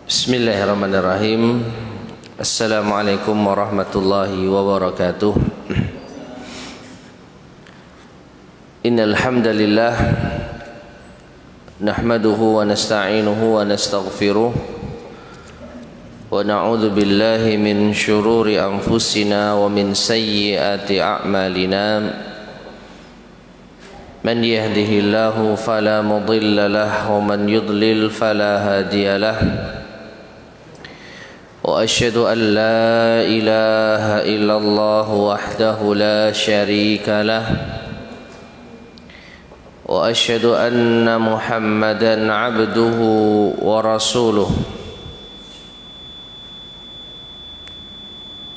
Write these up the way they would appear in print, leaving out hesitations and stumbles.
Bismillahirrahmanirrahim. Assalamualaikum warahmatullahi wabarakatuh. Innal hamdalillah nahmaduhu wa nasta'inuhu wa nastaghfiruh wa na'udzu billahi min syururi anfusina wa min sayyiati a'malina. Man yahdihillahu fala mudilla lahu wa man yudlil fala hadiya lahu. وأشهد أن لا إله إلا الله وحده لا شريك له وأشهد أن محمدا عبده ورسوله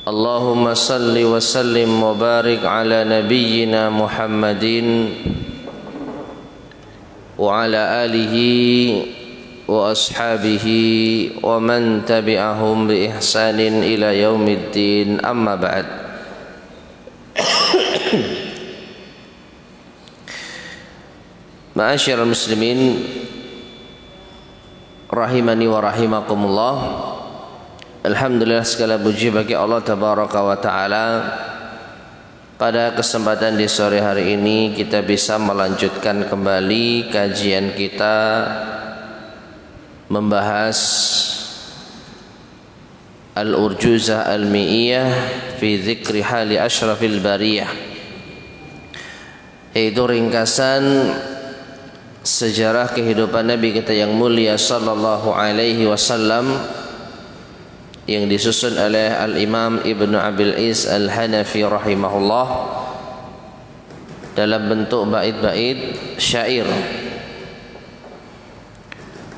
اللهم صل وسلم وبارك على نبينا محمد وعلى آله wa ashabihi wa man tabi'ahum bi ihsanin ila yaumiddin, amma ba'd. Ma'asyiral muslimin rahimani wa rahimakumullah. Alhamdulillah, segala puji bagi Allah tabaraka wa taala. Pada kesempatan di sore hari ini kita bisa melanjutkan kembali kajian kita membahas Al-Urjuzah Al-Mi'iyah fi dzikri hali asyrafil bariyah, yaitu ringkasan sejarah kehidupan Nabi kita yang mulia sallallahu alaihi wasallam yang disusun oleh Al-Imam Ibnu Abil Is Al-Hanafi rahimahullah dalam bentuk bait-bait syair.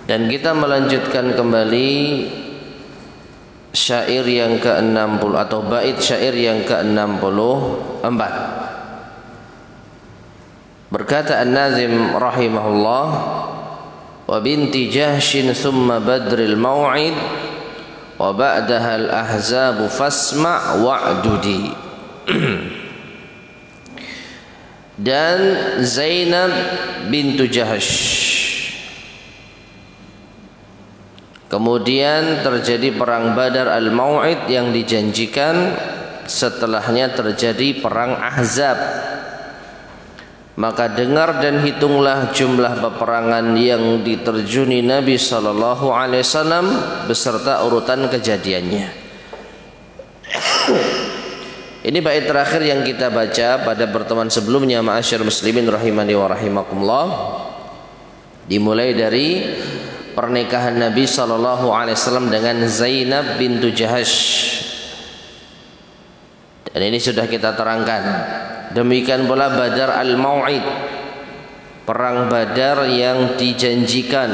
Dan kita melanjutkan kembali syair yang ke-60 atau bait syair yang ke-64. Berkata An-Nazim rahimahullah, wa binti Jahshin thumma badril maw'id wa ba'daha al-ahzabu fasma' wa'dudi. Dan Zainab bintu Jahsh, kemudian terjadi perang Badar Al-Mau'id yang dijanjikan, setelahnya terjadi perang Ahzab. Maka dengar dan hitunglah jumlah peperangan yang diterjuni Nabi sallallahu alaihi wasallam beserta urutan kejadiannya. Ini bait terakhir yang kita baca pada pertemuan sebelumnya, ma'asyiral muslimin rahimani wa rahimakumullah. Dimulai dari pernikahan Nabi sallallahu alaihi wasallam dengan Zainab bintu Jahsh. Dan ini sudah kita terangkan. Demikian pula Badar Al-Mau'id, perang Badar yang dijanjikan.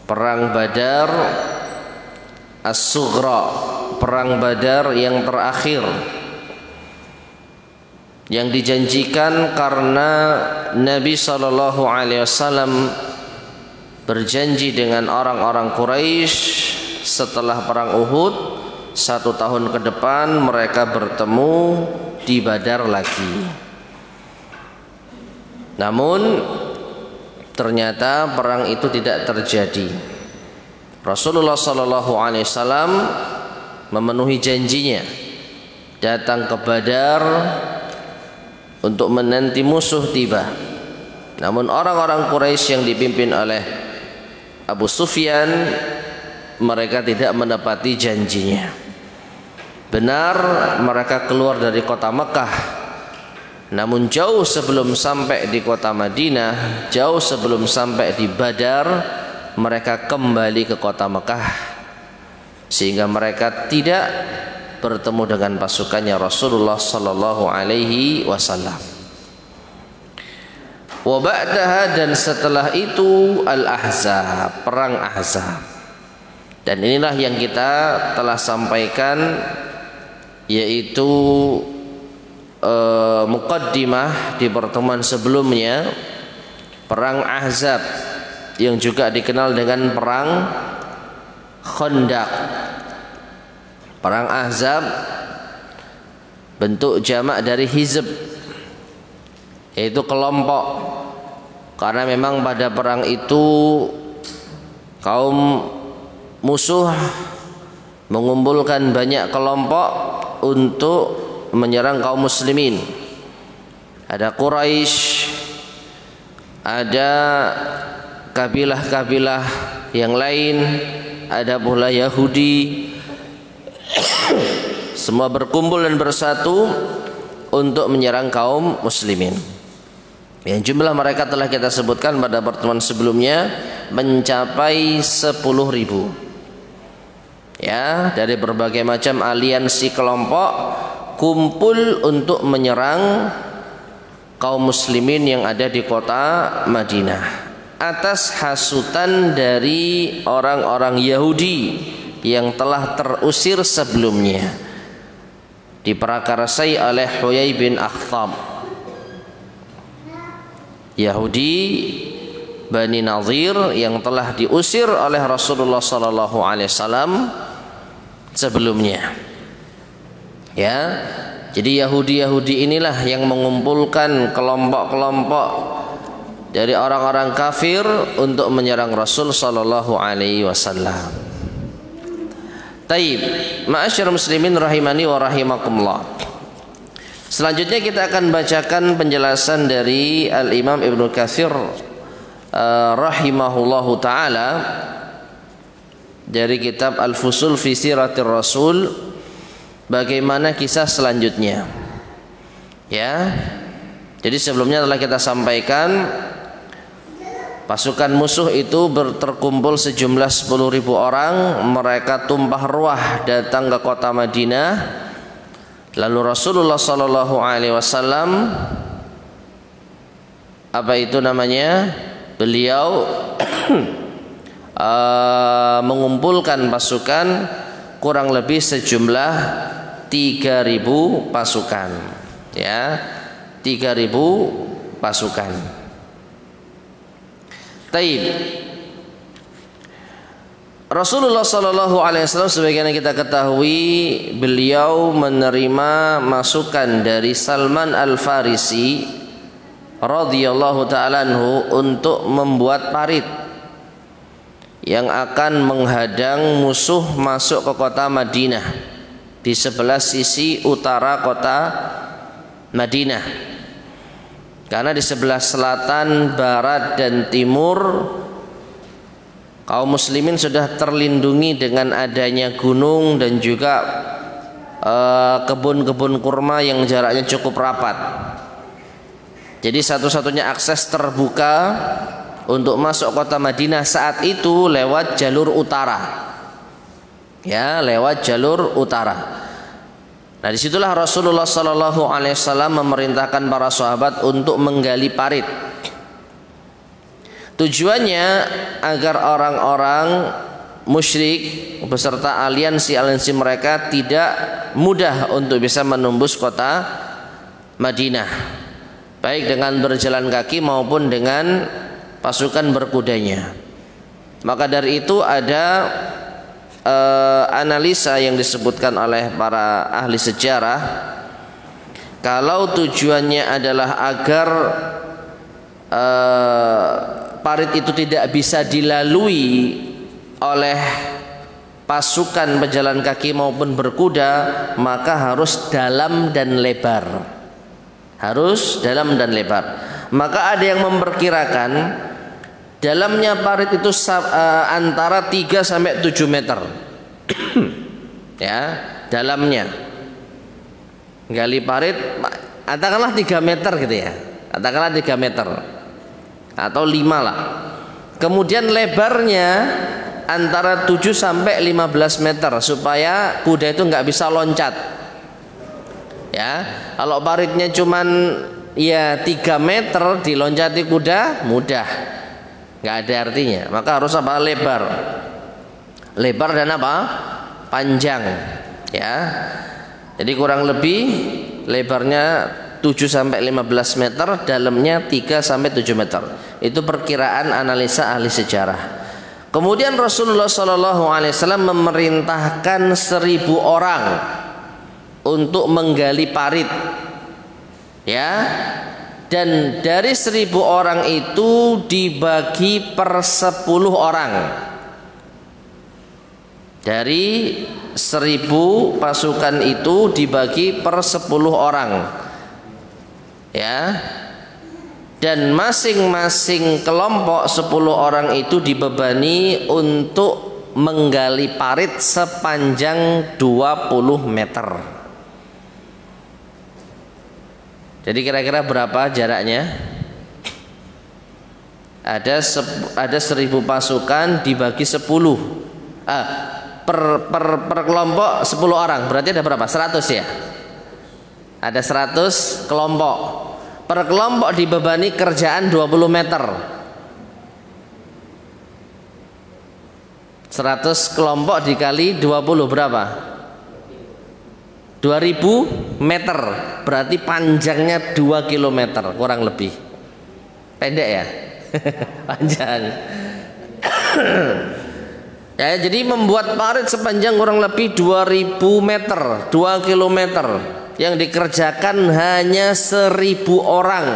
Perang Badar As-Sughra, perang Badar yang terakhir, yang dijanjikan karena Nabi sallallahu alaihi wasallam berjanji dengan orang-orang Quraisy setelah perang Uhud 1 tahun ke depan mereka bertemu di Badar lagi. Namun ternyata perang itu tidak terjadi. Rasulullah sallallahu alaihi wasallam memenuhi janjinya, datang ke Badar untuk menanti musuh tiba. Namun orang-orang Quraisy yang dipimpin oleh Abu Sufyan, mereka tidak menepati janjinya. Benar, mereka keluar dari kota Mekah, namun jauh sebelum sampai di kota Madinah, jauh sebelum sampai di Badar, mereka kembali ke kota Mekah, sehingga mereka tidak bertemu dengan pasukannya Rasulullah sallallahu alaihi wasallam. Wa ba'daha, dan setelah itu Al-Ahzab, perang Ahzab. Dan inilah yang kita telah sampaikan, yaitu muqaddimah di pertemuan sebelumnya, perang Ahzab yang juga dikenal dengan perang Khandaq. Perang Ahzab bentuk jamak dari hizb, yaitu kelompok. Karena memang pada perang itu kaum musuh mengumpulkan banyak kelompok untuk menyerang kaum muslimin. Ada Quraisy, ada kabilah-kabilah yang lain, ada pula Yahudi. Semua berkumpul dan bersatu untuk menyerang kaum muslimin. Yang jumlah mereka telah kita sebutkan pada pertemuan sebelumnya mencapai 10.000. Ya, dari berbagai macam aliansi kelompok kumpul untuk menyerang kaum muslimin yang ada di kota Madinah atas hasutan dari orang-orang Yahudi yang telah terusir sebelumnya, diprakarsai oleh Huyai bin Akhtab. Yahudi Bani Nadhir yang telah diusir oleh Rasulullah sallallahu alaihi wasallam sebelumnya. Ya, jadi Yahudi inilah yang mengumpulkan kelompok-kelompok dari orang-orang kafir untuk menyerang Rasul sallallahu alaihi wasallam. Taib, ma'asyar muslimin rahimani wa rahimakumullah. Selanjutnya kita akan bacakan penjelasan dari Al-Imam Ibnu Katsir rahimahullahu taala dari kitab Al-Fusul fi Siratir Rasul, bagaimana kisah selanjutnya. Ya. Jadi sebelumnya telah kita sampaikan pasukan musuh itu terkumpul sejumlah 10.000 orang. Mereka tumpah ruah datang ke kota Madinah. Lalu Rasulullah sallallahu alaihi wasallam beliau mengumpulkan pasukan kurang lebih sejumlah 3.000 pasukan. Ya, 3.000 pasukan. Taib. Rasulullah sallallahu alaihi wasallam sebagaimana kita ketahui, beliau menerima masukan dari Salman Al-Farisi radhiyallahu taala anhu untuk membuat parit yang akan menghadang musuh masuk ke kota Madinah di sebelah sisi utara kota Madinah. Karena di sebelah selatan, barat dan timur kaum muslimin sudah terlindungi dengan adanya gunung dan juga kebun-kebun kurma yang jaraknya cukup rapat. Jadi satu-satunya akses terbuka untuk masuk kota Madinah saat itu lewat jalur utara. Ya, lewat jalur utara. Nah, disitulah Rasulullah sallallahu alaihi wasallam memerintahkan para sahabat untuk menggali parit. Tujuannya agar orang-orang musyrik beserta aliansi mereka tidak mudah untuk bisa menembus kota Madinah, baik dengan berjalan kaki maupun dengan pasukan berkudanya. Maka dari itu ada analisa yang disebutkan oleh para ahli sejarah, kalau tujuannya adalah agar parit itu tidak bisa dilalui oleh pasukan pejalan kaki maupun berkuda, maka harus dalam dan lebar. Harus dalam dan lebar. Maka ada yang memperkirakan dalamnya parit itu antara 3 sampai 7 meter. Ya, dalamnya. Gali parit katakanlah 3 meter gitu ya. Katakanlah 3 meter atau 5 lah. Kemudian lebarnya antara 7 sampai 15 meter supaya kuda itu nggak bisa loncat. Ya, kalau paritnya cuman ya 3 meter diloncati kuda mudah, nggak ada artinya. Maka harus apa? Lebar dan apa? Panjang. Ya, jadi kurang lebih lebarnya 7 sampai 15 meter, dalamnya 3 sampai 7 meter. Itu perkiraan analisa ahli sejarah. Kemudian Rasulullah sallallahu alaihi wasallam memerintahkan 1.000 orang untuk menggali parit. Ya. Dan dari 1.000 orang itu dibagi per 10 orang. Dari 1000 pasukan itu dibagi per 10 orang. Ya. Dan masing-masing kelompok 10 orang itu dibebani untuk menggali parit sepanjang 20 meter. Jadi kira-kira berapa jaraknya? Ada 1000 pasukan dibagi 10. Per kelompok 10 orang. Berarti ada berapa? 100 ya? Ada 100 kelompok. Per kelompok dibebani kerjaan 20 meter. 100 kelompok dikali 20 berapa? 2000 meter. Berarti panjangnya 2 km kurang lebih. Pendek ya? Panjang. Ya, jadi membuat parit sepanjang kurang lebih 2000 meter, 2 km yang dikerjakan hanya 1000 orang.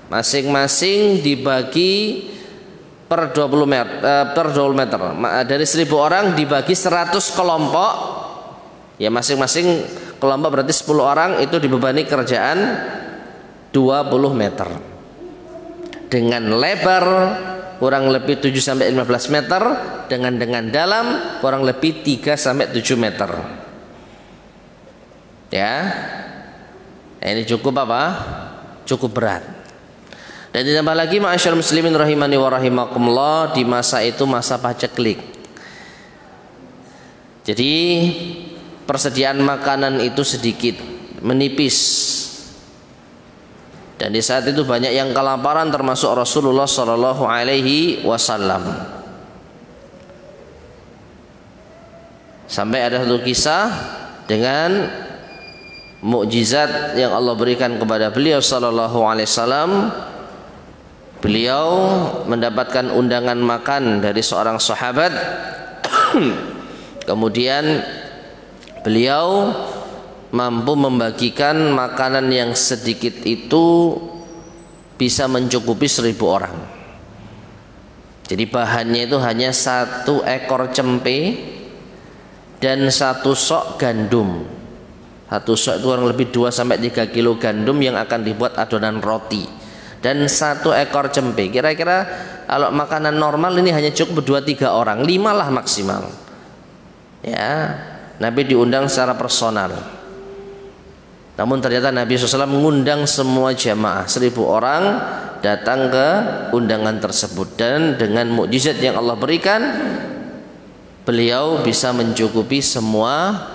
Masing-masing dibagi per 20 meter. Dari 1000 orang dibagi 100 kelompok. Ya, masing-masing kelompok berarti 10 orang itu dibebani kerjaan 20 meter. Dengan lebar kurang lebih 7 sampai 15 meter, dengan dalam kurang lebih 3 sampai 7 meter. Ya. Ini cukup apa? Cukup berat. Dan ditambah lagi ma'asyarul muslimin rahimani wa rahimakumullah, di masa itu masa paceklik. Jadi persediaan makanan itu sedikit, menipis. Dan di saat itu banyak yang kelaparan termasuk Rasulullah Shallallahu Alaihi Wasallam. Sampai ada satu kisah dengan mukjizat yang Allah berikan kepada beliau Shallallahu Alaihi Wasallam. Beliau mendapatkan undangan makan dari seorang sahabat. Kemudian beliau mampu membagikan makanan yang sedikit itu bisa mencukupi 1000 orang. Jadi bahannya itu hanya 1 ekor cempe dan 1 sok gandum. 1 sok itu kurang lebih 2 sampai 3 kilo gandum yang akan dibuat adonan roti, dan 1 ekor cempe. Kira-kira kalau makanan normal ini hanya cukup 2-3 orang, 5 lah maksimal. Ya, Nabi diundang secara personal. Namun ternyata Nabi SAW mengundang semua jamaah 1000 orang datang ke undangan tersebut, dan dengan mukjizat yang Allah berikan beliau bisa mencukupi semua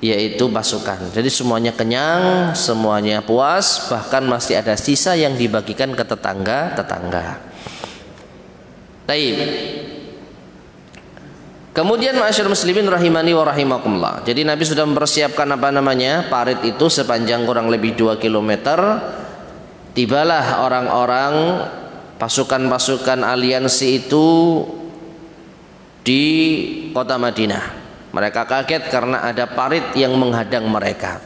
yaitu pasukan. Jadi semuanya kenyang, semuanya puas, bahkan masih ada sisa yang dibagikan ke tetangga-tetangga. Taib. Kemudian ma'asyarul muslimin rahimani wa rahimakumullah. Jadi Nabi sudah mempersiapkan parit itu sepanjang kurang lebih 2 km. Tibalah orang-orang pasukan-pasukan aliansi itu di kota Madinah. Mereka kaget karena ada parit yang menghadang mereka,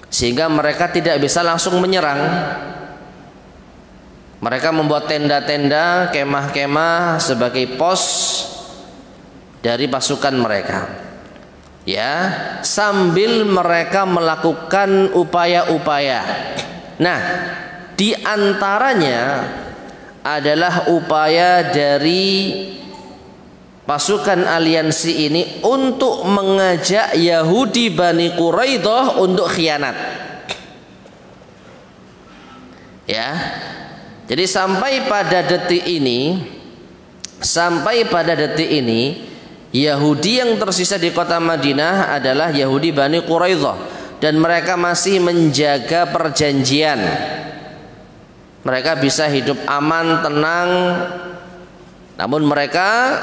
sehingga mereka tidak bisa langsung menyerang. Mereka membuat tenda-tenda, kemah-kemah sebagai pos dari pasukan mereka, ya, sambil mereka melakukan upaya-upaya. Nah, di antaranya adalah upaya dari pasukan aliansi ini untuk mengajak Yahudi Bani Quraidah untuk khianat. Ya, jadi sampai pada detik ini Yahudi yang tersisa di kota Madinah adalah Yahudi Bani Quraidah, dan mereka masih menjaga perjanjian. Mereka bisa hidup aman, tenang. Namun mereka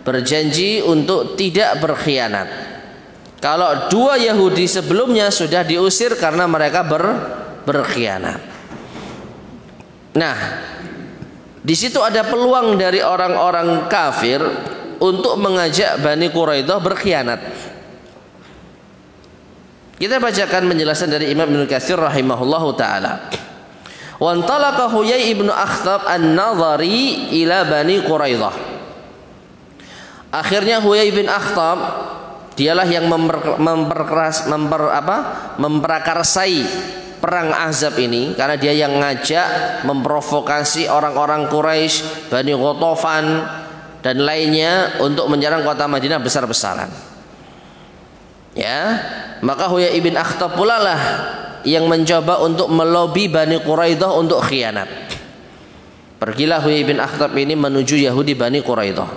berjanji untuk tidak berkhianat. Kalau 2 Yahudi sebelumnya sudah diusir karena mereka berkhianat. Nah, di situ ada peluang dari orang-orang kafir untuk mengajak Bani Quraidah berkhianat. Kita bacakan penjelasan dari Imam Ibnu Katsir rahimahullahu taala. Wa antalaqa Huyai ibnu Akhtab an-Nadhari ila Bani Quraidah. Akhirnya Huyai bin Akhtab dialah yang memperakarsai perang Ahzab ini, karena dia yang ngajak, memprovokasi orang-orang Quraisy, Bani Ghatafan dan lainnya untuk menyerang kota Madinah besar-besaran. Ya, maka Huyai bin Akhtab pula lah yang mencoba untuk melobi Bani Quraidah untuk khianat. Pergilah Huyai bin Akhtab ini menuju Yahudi Bani Quraidah.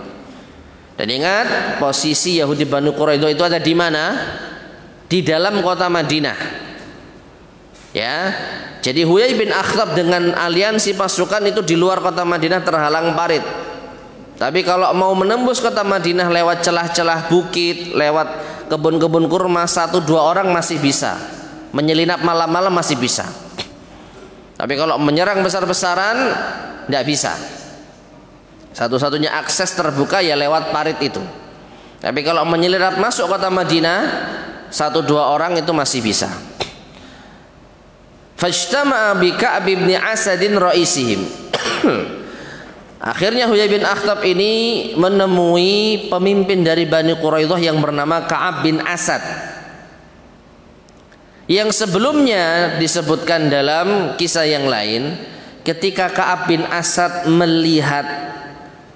Dan ingat, posisi Yahudi Bani Quraidah itu ada di mana? Di dalam kota Madinah. Ya, jadi Huyai bin Akhtab dengan aliansi pasukan itu di luar kota Madinah terhalang parit. Tapi kalau mau menembus kota Madinah lewat celah-celah bukit, lewat kebun-kebun kurma, 1-2 orang masih bisa. Menyelinap malam-malam masih bisa. Tapi kalau menyerang besar-besaran tidak bisa. Satu-satunya akses terbuka ya lewat parit itu. Tapi kalau menyelinap masuk kota Madinah, 1-2 orang itu masih bisa. Fajtama'a bi Ka'ab bin Asadin ra'isihim. Akhirnya Huyai bin Akhtab ini menemui pemimpin dari Bani Quraidah yang bernama Ka'ab bin Asad, yang sebelumnya disebutkan dalam kisah yang lain, ketika Ka'ab bin Asad melihat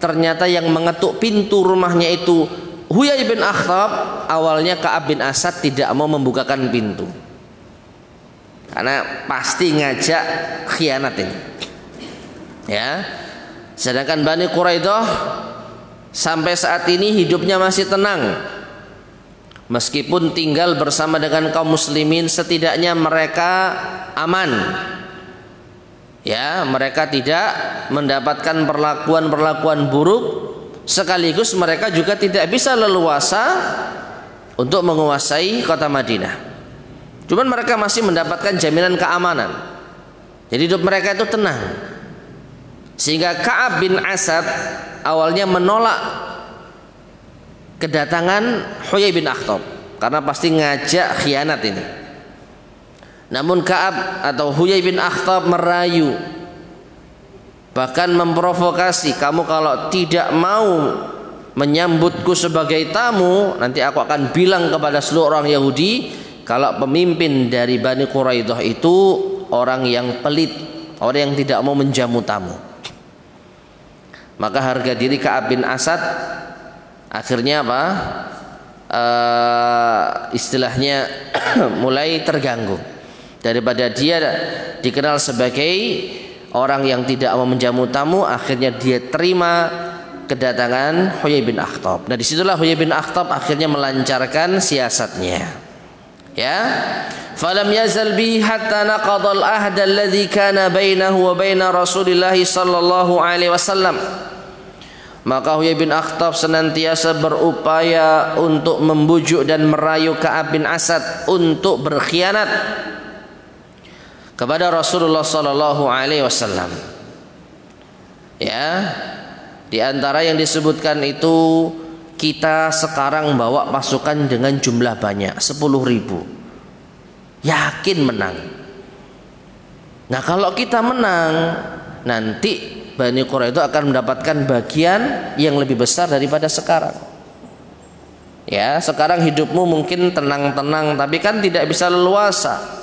ternyata yang mengetuk pintu rumahnya itu Huyai bin Akhtab, awalnya Ka'ab bin Asad tidak mau membukakan pintu karena pasti ngajak khianat ini. Ya, sedangkan Bani Quraidah sampai saat ini hidupnya masih tenang, meskipun tinggal bersama dengan kaum muslimin, setidaknya mereka aman. Ya, mereka tidak mendapatkan perlakuan-perlakuan buruk, sekaligus mereka juga tidak bisa leluasa untuk menguasai kota Madinah. Cuman mereka masih mendapatkan jaminan keamanan. Jadi hidup mereka itu tenang. Sehingga Ka'ab bin Asad awalnya menolak kedatangan Huyai bin Akhtab karena pasti ngajak khianat ini. Namun Ka'ab atau Huyai bin Akhtab merayu, bahkan memprovokasi, kamu kalau tidak mau menyambutku sebagai tamu, nanti aku akan bilang kepada seluruh orang Yahudi kalau pemimpin dari Bani Quraidah itu orang yang pelit, orang yang tidak mau menjamu tamu. Maka harga diri Ka'ab bin Asad akhirnya apa? Istilahnya mulai terganggu. Daripada dia dikenal sebagai orang yang tidak mau menjamu tamu, akhirnya dia terima kedatangan Huyai bin Akhtab. Nah, disitulah Huyai bin Akhtab akhirnya melancarkan siasatnya. Ya, falam yazal bi hatta naqadha al-ahd alladhi kana bainahu wa baina Rasulillah sallallahu alaihi wasallam. Maka Huyai bin Akhtab senantiasa berupaya untuk membujuk dan merayu Ka'ab bin Asad untuk berkhianat kepada Rasulullah sallallahu alaihi wasallam. Ya, di antara yang disebutkan itu, kita sekarang bawa pasukan dengan jumlah banyak 10.000, yakin menang. Nah, kalau kita menang, nanti Bani Quraidah akan mendapatkan bagian yang lebih besar daripada sekarang. Ya, sekarang hidupmu mungkin tenang-tenang, tapi kan tidak bisa leluasa.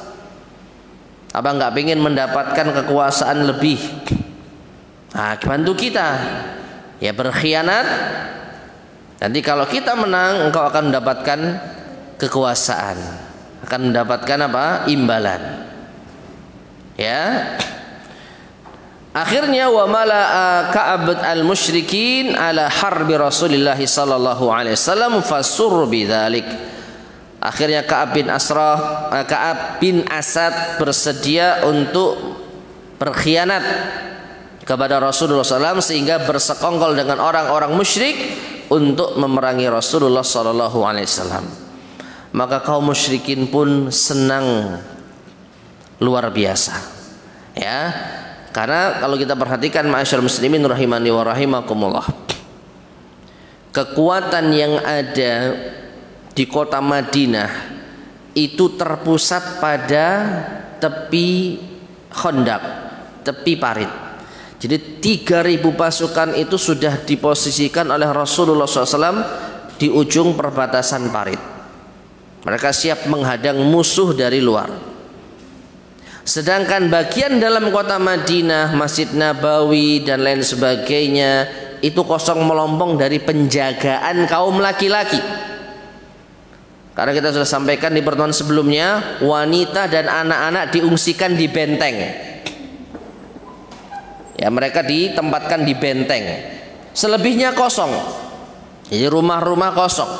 Apa nggak ingin mendapatkan kekuasaan lebih? Nah, bantu kita, ya berkhianat. Nanti kalau kita menang, engkau akan mendapatkan kekuasaan, akan mendapatkan apa? Imbalan. Ya. Akhirnya wa mala'a Ka'ab al-musyrikin ala harbi Rasulillah sallallahu alaihi wasallam fasurru bidzalik. Akhirnya Ka'ab bin Asad bersedia untuk berkhianat kepada Rasulullah SAW, sehingga bersekongkol dengan orang-orang musyrik untuk memerangi Rasulullah sallallahu alaihi wasallam. Maka kaum musyrikin pun senang luar biasa. Ya. Karena kalau kita perhatikan ma'asyar muslimin rahimani wa rahimakumullah, kekuatan yang ada di kota Madinah itu terpusat pada tepi Khandaq, tepi parit. Jadi 3.000 pasukan itu sudah diposisikan oleh Rasulullah SAW di ujung perbatasan parit. Mereka siap menghadang musuh dari luar. Sedangkan bagian dalam kota Madinah, Masjid Nabawi dan lain sebagainya itu kosong melompong dari penjagaan kaum laki-laki. Karena kita sudah sampaikan di pertemuan sebelumnya, wanita dan anak-anak diungsikan di benteng. Ya, mereka ditempatkan di benteng. Selebihnya kosong. Jadi rumah-rumah kosong.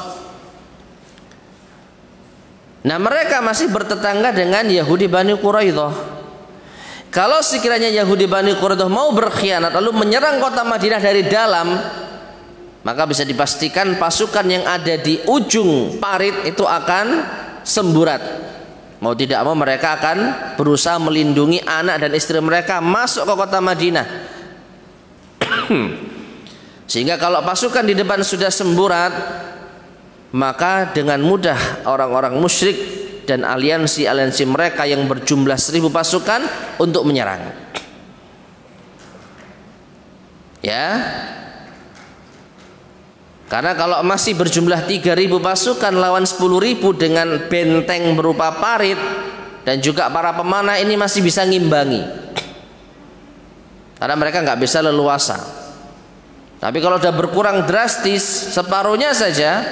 Nah, mereka masih bertetangga dengan Yahudi Bani Quraidah. Kalau sekiranya Yahudi Bani Quraidah mau berkhianat lalu menyerang kota Madinah dari dalam, maka bisa dipastikan pasukan yang ada di ujung parit itu akan semburat. Mau tidak mau mereka akan berusaha melindungi anak dan istri mereka masuk ke kota Madinah. Sehingga kalau pasukan di depan sudah semburat, maka dengan mudah orang-orang musyrik dan aliansi-aliansi mereka yang berjumlah 1.000 pasukan untuk menyerang. Ya. Karena kalau masih berjumlah 3.000 pasukan lawan 10.000 dengan benteng berupa parit dan juga para pemanah, ini masih bisa ngimbangi. Karena mereka nggak bisa leluasa. Tapi kalau sudah berkurang drastis, separuhnya saja,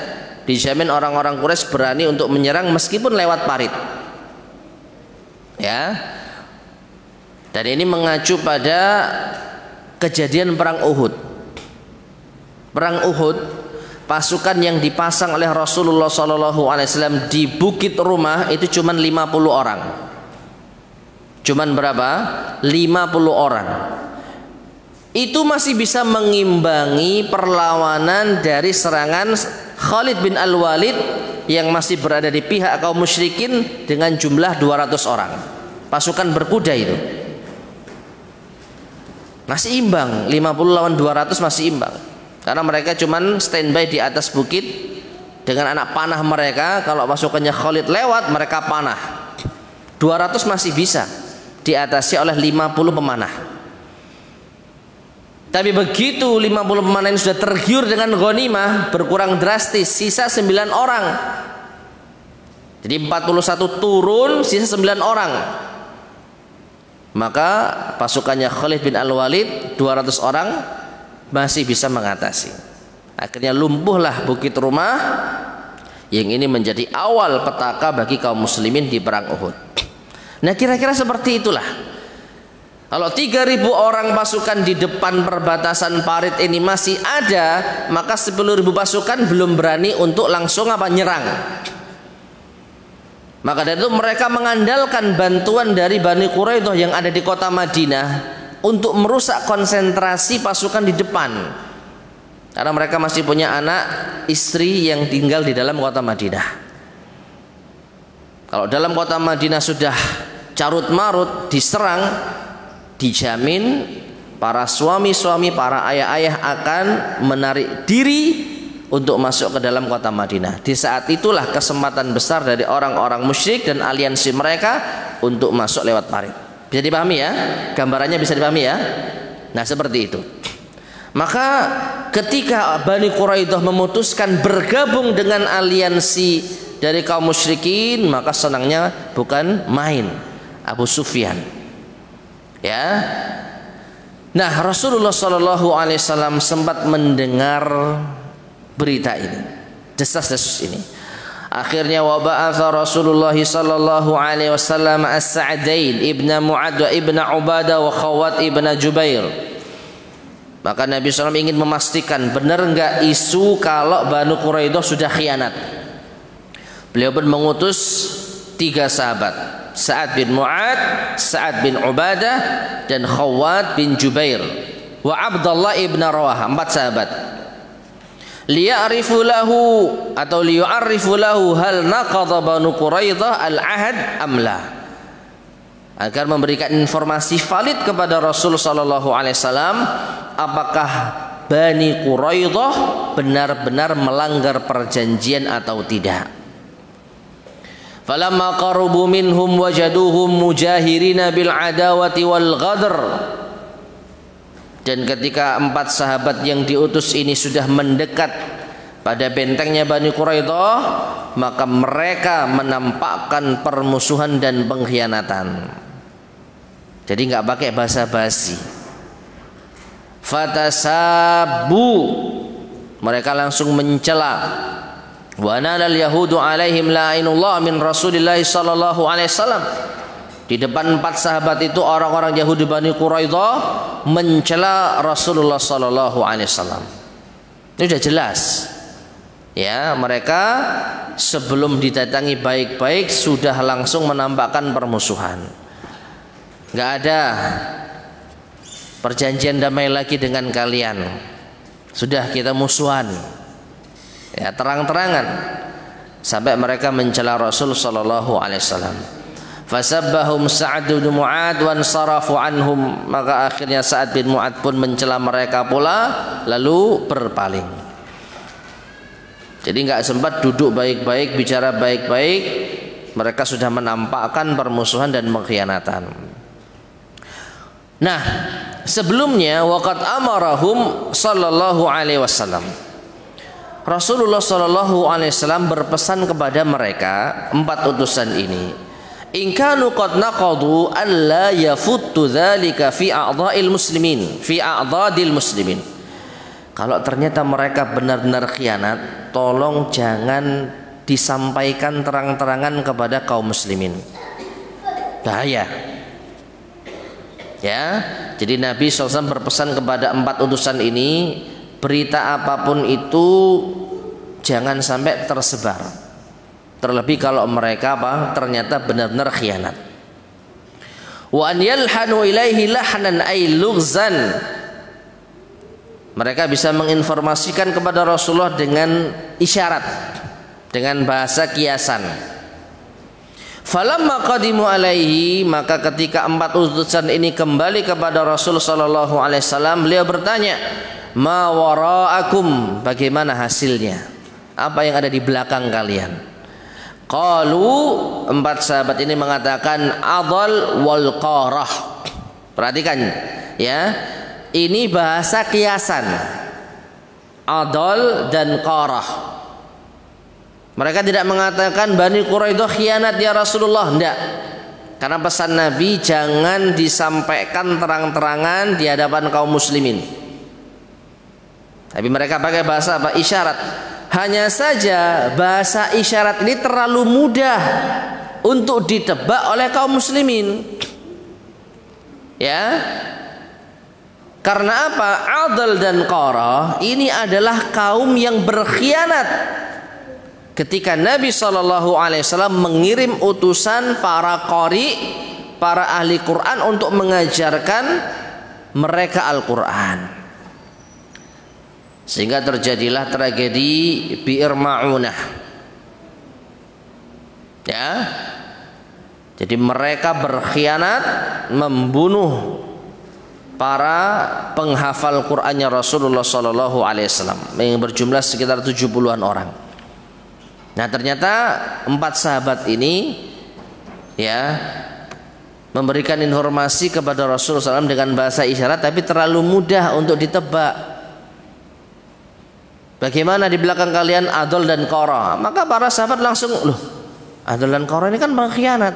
dijamin orang-orang Quraisy berani untuk menyerang meskipun lewat parit. Ya. Dan ini mengacu pada kejadian perang Uhud. Perang Uhud, pasukan yang dipasang oleh Rasulullah SAW di Bukit Rumah itu cuma 50 orang. Cuman berapa? 50 orang. Itu masih bisa mengimbangi perlawanan dari serangan Khalid bin Al-Walid yang masih berada di pihak kaum musyrikin dengan jumlah 200 orang. Pasukan berkuda itu masih imbang. 50 lawan 200 masih imbang. Karena mereka cuman standby di atas bukit dengan anak panah mereka. Kalau pasukannya Khalid lewat, mereka panah. 200 masih bisa diatasi oleh 50 pemanah. Tapi begitu 50 pemanah ini sudah tergiur dengan ghanimah, berkurang drastis, sisa 9 orang. Jadi 41 turun, sisa 9 orang. Maka pasukannya Khalid bin Al-Walid 200 orang masih bisa mengatasi. Akhirnya lumpuhlah Bukit Rumah, yang ini menjadi awal petaka bagi kaum muslimin di perang Uhud. Nah, kira-kira seperti itulah. Kalau 3.000 orang pasukan di depan perbatasan parit ini masih ada, maka 10.000 pasukan belum berani untuk langsung nyerang. Maka dari itu mereka mengandalkan bantuan dari Bani Quraidah yang ada di kota Madinah untuk merusak konsentrasi pasukan di depan. Karena mereka masih punya anak, istri yang tinggal di dalam kota Madinah. Kalau dalam kota Madinah sudah carut marut, diserang, dijamin para suami-suami, para ayah-ayah akan menarik diri untuk masuk ke dalam kota Madinah. Di saat itulah kesempatan besar dari orang-orang musyrik dan aliansi mereka untuk masuk lewat parit. Bisa dipahami ya? Gambarannya bisa dipahami ya? Nah, seperti itu. Maka ketika Bani Quraidah memutuskan bergabung dengan aliansi dari kaum musyrikin, maka senangnya bukan main Abu Sufyan. Ya. Nah, Rasulullah SAW sempat mendengar berita ini, desas-desus ini. Akhirnya wa ba'atha Rasulullah sallallahu alaihi wasallam As-Sa'dain ibn Mu'ad wa ibn Ubadah wa Khawat ibn Jubair. Maka Nabi SAW ingin memastikan benar enggak isu kalau Banu Quraidah sudah khianat. Beliau pun mengutus 3 sahabat, Sa'ad bin Mu'ad, Sa'ad bin Ubadah, dan Khawat bin Jubair, wa Abdullah ibn Rawah, 4 sahabat. Liya'rifu lahu atau liyu'arrifu lahu hal naqadha Banu Quraidah al-ahad amla, agar memberikan informasi valid kepada Rasul sallallahu alaihi wasallam apakah Bani Quraidah benar-benar melanggar perjanjian atau tidak. Falamma qarubu minhum wajaduhum mujahirina bil adawati wal ghadr. Dan ketika 4 sahabat yang diutus ini sudah mendekat pada bentengnya Bani Quraidah, maka mereka menampakkan permusuhan dan pengkhianatan. Jadi nggak pakai basa-basi. Fatasabu, mereka langsung mencela. Wa nalal yahudu alaihim la'inullah min Rasulillah sallallahu alaihi wasallam. Di depan 4 sahabat itu orang-orang Yahudi Bani Quraidah mencela Rasulullah sallallahu alaihi wasallam. Ini sudah jelas. Ya, mereka sebelum didatangi baik-baik sudah langsung menampakkan permusuhan. Enggak ada perjanjian damai lagi dengan kalian. Sudah kita musuhan. Ya, terang-terangan sampai mereka mencela Rasul sallallahu alaihi wasallam. Fasabbahum Sa'ad bin Mu'ad wan sarafu anhum, maka akhirnya Sa'ad bin Mu'ad pun mencela mereka pula lalu berpaling. Jadi enggak sempat duduk baik-baik, bicara baik-baik, mereka sudah menampakkan permusuhan dan pengkhianatan. Nah, sebelumnya waqad amarahum sallallahu alaihi wasallam, Rasulullah sallallahu alaihi wasallam berpesan kepada mereka 4 utusan ini, in kanu qad naqadu alla yafuttu dzalika fi a'dha'il muslimin, fi a'dhadil muslimin. Kalau ternyata mereka benar-benar khianat, tolong jangan disampaikan terang-terangan kepada kaum muslimin. Bahaya. Ya, jadi Nabi SAW berpesan kepada 4 utusan ini, berita apapun itu jangan sampai tersebar. Terlebih kalau mereka ternyata benar-benar khianat. Wa an yalhanu ilaihi lahnan ay lughzan. Mereka bisa menginformasikan kepada Rasulullah dengan isyarat, dengan bahasa kiasan. Falamma qadimu alaihi, maka ketika 4 utusan ini kembali kepada Rasul sallallahu alaihi wasallam, beliau bertanya, ma wara'akum, bagaimana hasilnya? Apa yang ada di belakang kalian? Qalu, 4 sahabat ini mengatakan adal wal qarah. Perhatikan ya, ini bahasa kiasan, adal dan qarah. Mereka tidak mengatakan Bani Quraidah khianat ya Rasulullah, enggak. Karena pesan Nabi jangan disampaikan terang-terangan di hadapan kaum muslimin. Tapi mereka pakai bahasa apa? Isyarat. Hanya saja bahasa isyarat ini terlalu mudah untuk ditebak oleh kaum muslimin. Ya. Karena apa? Adal dan qarah ini adalah kaum yang berkhianat. Ketika Nabi SAW mengirim utusan para qari, para ahli Quran untuk mengajarkan mereka Al-Quran, sehingga terjadilah tragedi Bi'r Ma'unah. Ya, jadi mereka berkhianat membunuh para penghafal Qurannya Rasulullah SAW yang berjumlah sekitar 70-an orang. Nah, ternyata 4 sahabat ini ya memberikan informasi kepada Rasulullah SAW dengan bahasa isyarat, tapi terlalu mudah untuk ditebak. Bagaimana di belakang kalian adol dan qarah? Maka para sahabat langsung, loh, adol dan qarah ini kan berkhianat.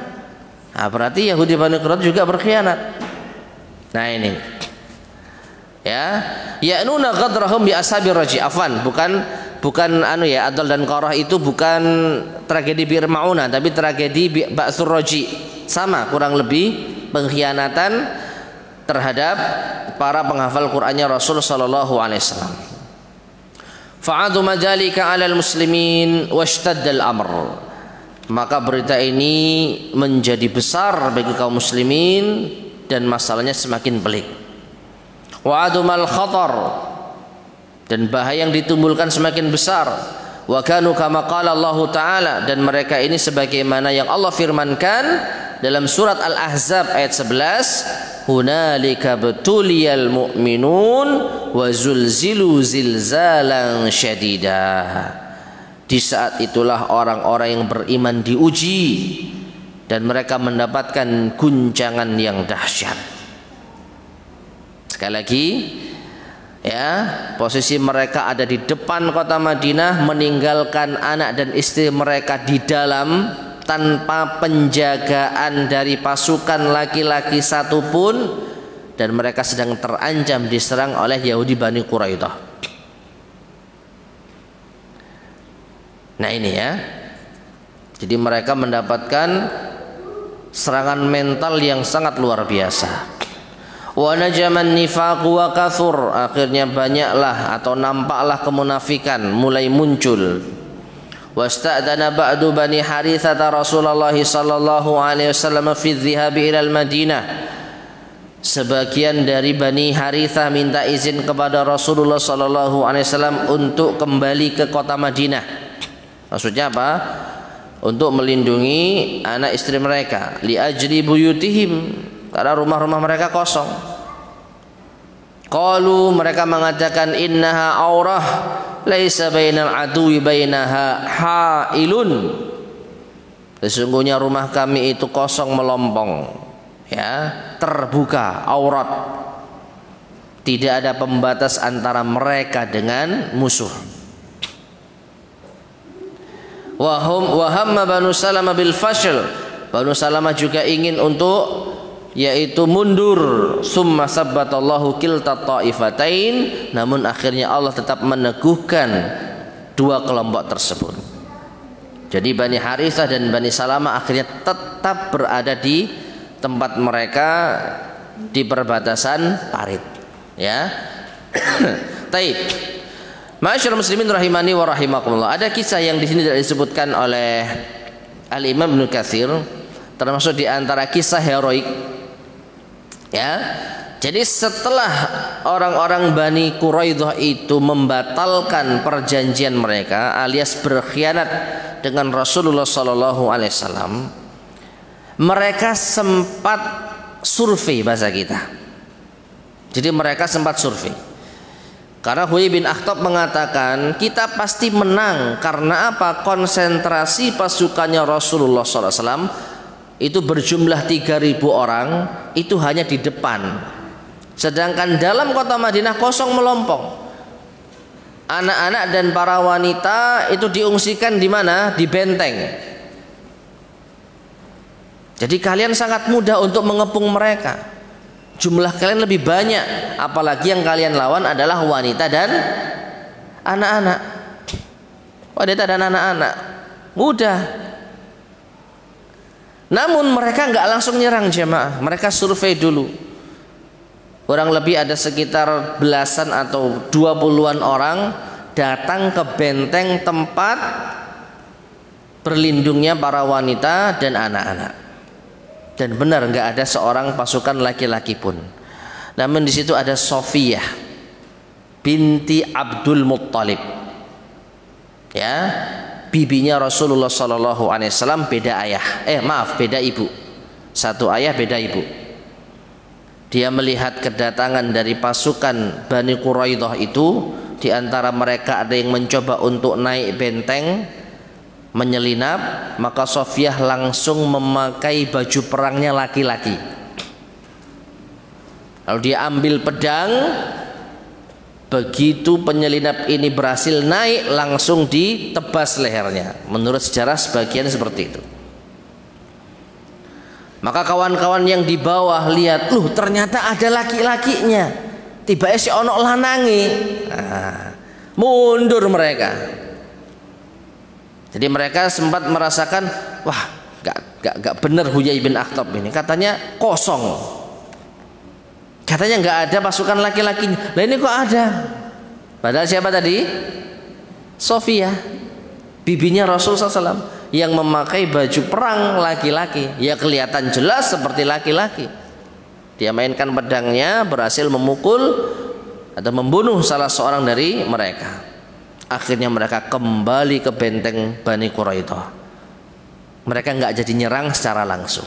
Nah, berarti Yahudi Bani Quraidah juga berkhianat. Nah ini ya, ya'nuna ghadrahum bi ashabi raji. Afwan, bukan ya, adol dan qarah itu bukan tragedi Bi'r Ma'unah, tapi tragedi Ba'tsur Raji. Sama kurang lebih pengkhianatan terhadap para penghafal Qur'annya Rasul sallallahu alaihi wasallam. Fa'adu majalika 'alal muslimin washtaddal amr. Maka berita ini menjadi besar bagi kaum muslimin dan masalahnya semakin pelik. Wa'adumal khatar, dan bahaya yang ditimbulkan semakin besar. Wa kanu kama qala Allah Ta'ala, dan mereka ini sebagaimana yang Allah firmankan dalam surat Al-Ahzab ayat 11, hunalika betuliyal mu'minun wa zulzilu zilzalan syadida. Di saat itulah orang-orang yang beriman diuji dan mereka mendapatkan guncangan yang dahsyat. Sekali lagi, ya, posisi mereka ada di depan kota Madinah, meninggalkan anak dan istri mereka di dalam tanpa penjagaan dari pasukan laki-laki satupun, dan mereka sedang terancam diserang oleh Yahudi Bani Quraidah. Nah ini ya, jadi mereka mendapatkan serangan mental yang sangat luar biasa. Wa najaman nifaq wa kathur, akhirnya banyaklah atau nampaklah kemunafikan mulai muncul. Wasta'dana ba'du bani Harithah Rasulullah sallallahu alaihi wasallam fi dhihabi ila al-Madinah. Sebagian dari Bani Harithah minta izin kepada Rasulullah sallallahu alaihi wasallam untuk kembali ke kota Madinah. Maksudnya apa? Untuk melindungi anak istri mereka, li ajli buyutihim, karena rumah-rumah mereka kosong. Qalu, mereka mengatakan, innaha aurah laisa bainal aduwi bainaha hailun. Sesungguhnya rumah kami itu kosong melompong, ya, terbuka, aurat. Tidak ada pembatas antara mereka dengan musuh. Wahamma Banu Salamah bil fashl. Banu Salamah juga ingin untuk yaitu mundur. Summa sabbatallahu kilta ta'ifatain. Namun akhirnya Allah tetap meneguhkan dua kelompok tersebut. Jadi Bani Harithah dan Bani Salamah akhirnya tetap berada di tempat mereka di perbatasan parit, ya. Taib. Ma'asyiral muslimin rahimani wa rahimakumullah. Ada kisah yang di sini disebutkan oleh Al-Imam Ibnu Katsir, termasuk di antara kisah heroik, ya. Jadi setelah orang-orang Bani Quraidah itu membatalkan perjanjian mereka alias berkhianat dengan Rasulullah sallallahu alaihi wasallam, mereka sempat survei, bahasa kita. Jadi mereka sempat survei. Karena Huyai bin Akhtab mengatakan, kita pasti menang. Karena apa? Konsentrasi pasukannya Rasulullah SAW itu berjumlah 3.000 orang, itu hanya di depan. Sedangkan dalam kota Madinah kosong melompong. Anak-anak dan para wanita itu diungsikan di mana? Di benteng. Jadi kalian sangat mudah untuk mengepung mereka. Jumlah kalian lebih banyak, apalagi yang kalian lawan adalah wanita dan anak-anak. Wanita dan anak-anak mudah. Namun mereka nggak langsung nyerang jemaah. Mereka survei dulu. Kurang lebih ada sekitar belasan atau 20-an orang datang ke benteng tempat berlindungnya para wanita dan anak-anak. Dan benar nggak ada seorang pasukan laki-laki pun. Namun di situ ada Sofiyah binti Abdul Muttalib, ya, bibinya Rasulullah Sallallahu Alaihi Wasallam, beda ayah, beda ibu, satu ayah beda ibu. Dia melihat kedatangan dari pasukan Bani Quraidah itu, di antara mereka ada yang mencoba untuk naik benteng, menyelinap, maka Sofiyah langsung memakai baju perangnya laki-laki. Lalu dia ambil pedang. Begitu penyelinap ini berhasil naik, langsung ditebas lehernya. Menurut sejarah sebagian seperti itu. Maka kawan-kawan yang di bawah lihat, ternyata ada laki-lakinya. Tiba-tiba si ono lanangi. Mundur mereka. Jadi mereka sempat merasakan, wah, gak benar Huyai bin Akhtab ini. Katanya kosong. Katanya nggak ada pasukan laki-lakinya. Lah ini kok ada? Padahal siapa tadi? Sofiyah, bibinya Rasul SAW, yang memakai baju perang laki-laki. Ya kelihatan jelas seperti laki-laki. Dia mainkan pedangnya, berhasil memukul atau membunuh salah seorang dari mereka. Akhirnya mereka kembali ke benteng Bani Quraidah. Mereka nggak jadi nyerang secara langsung.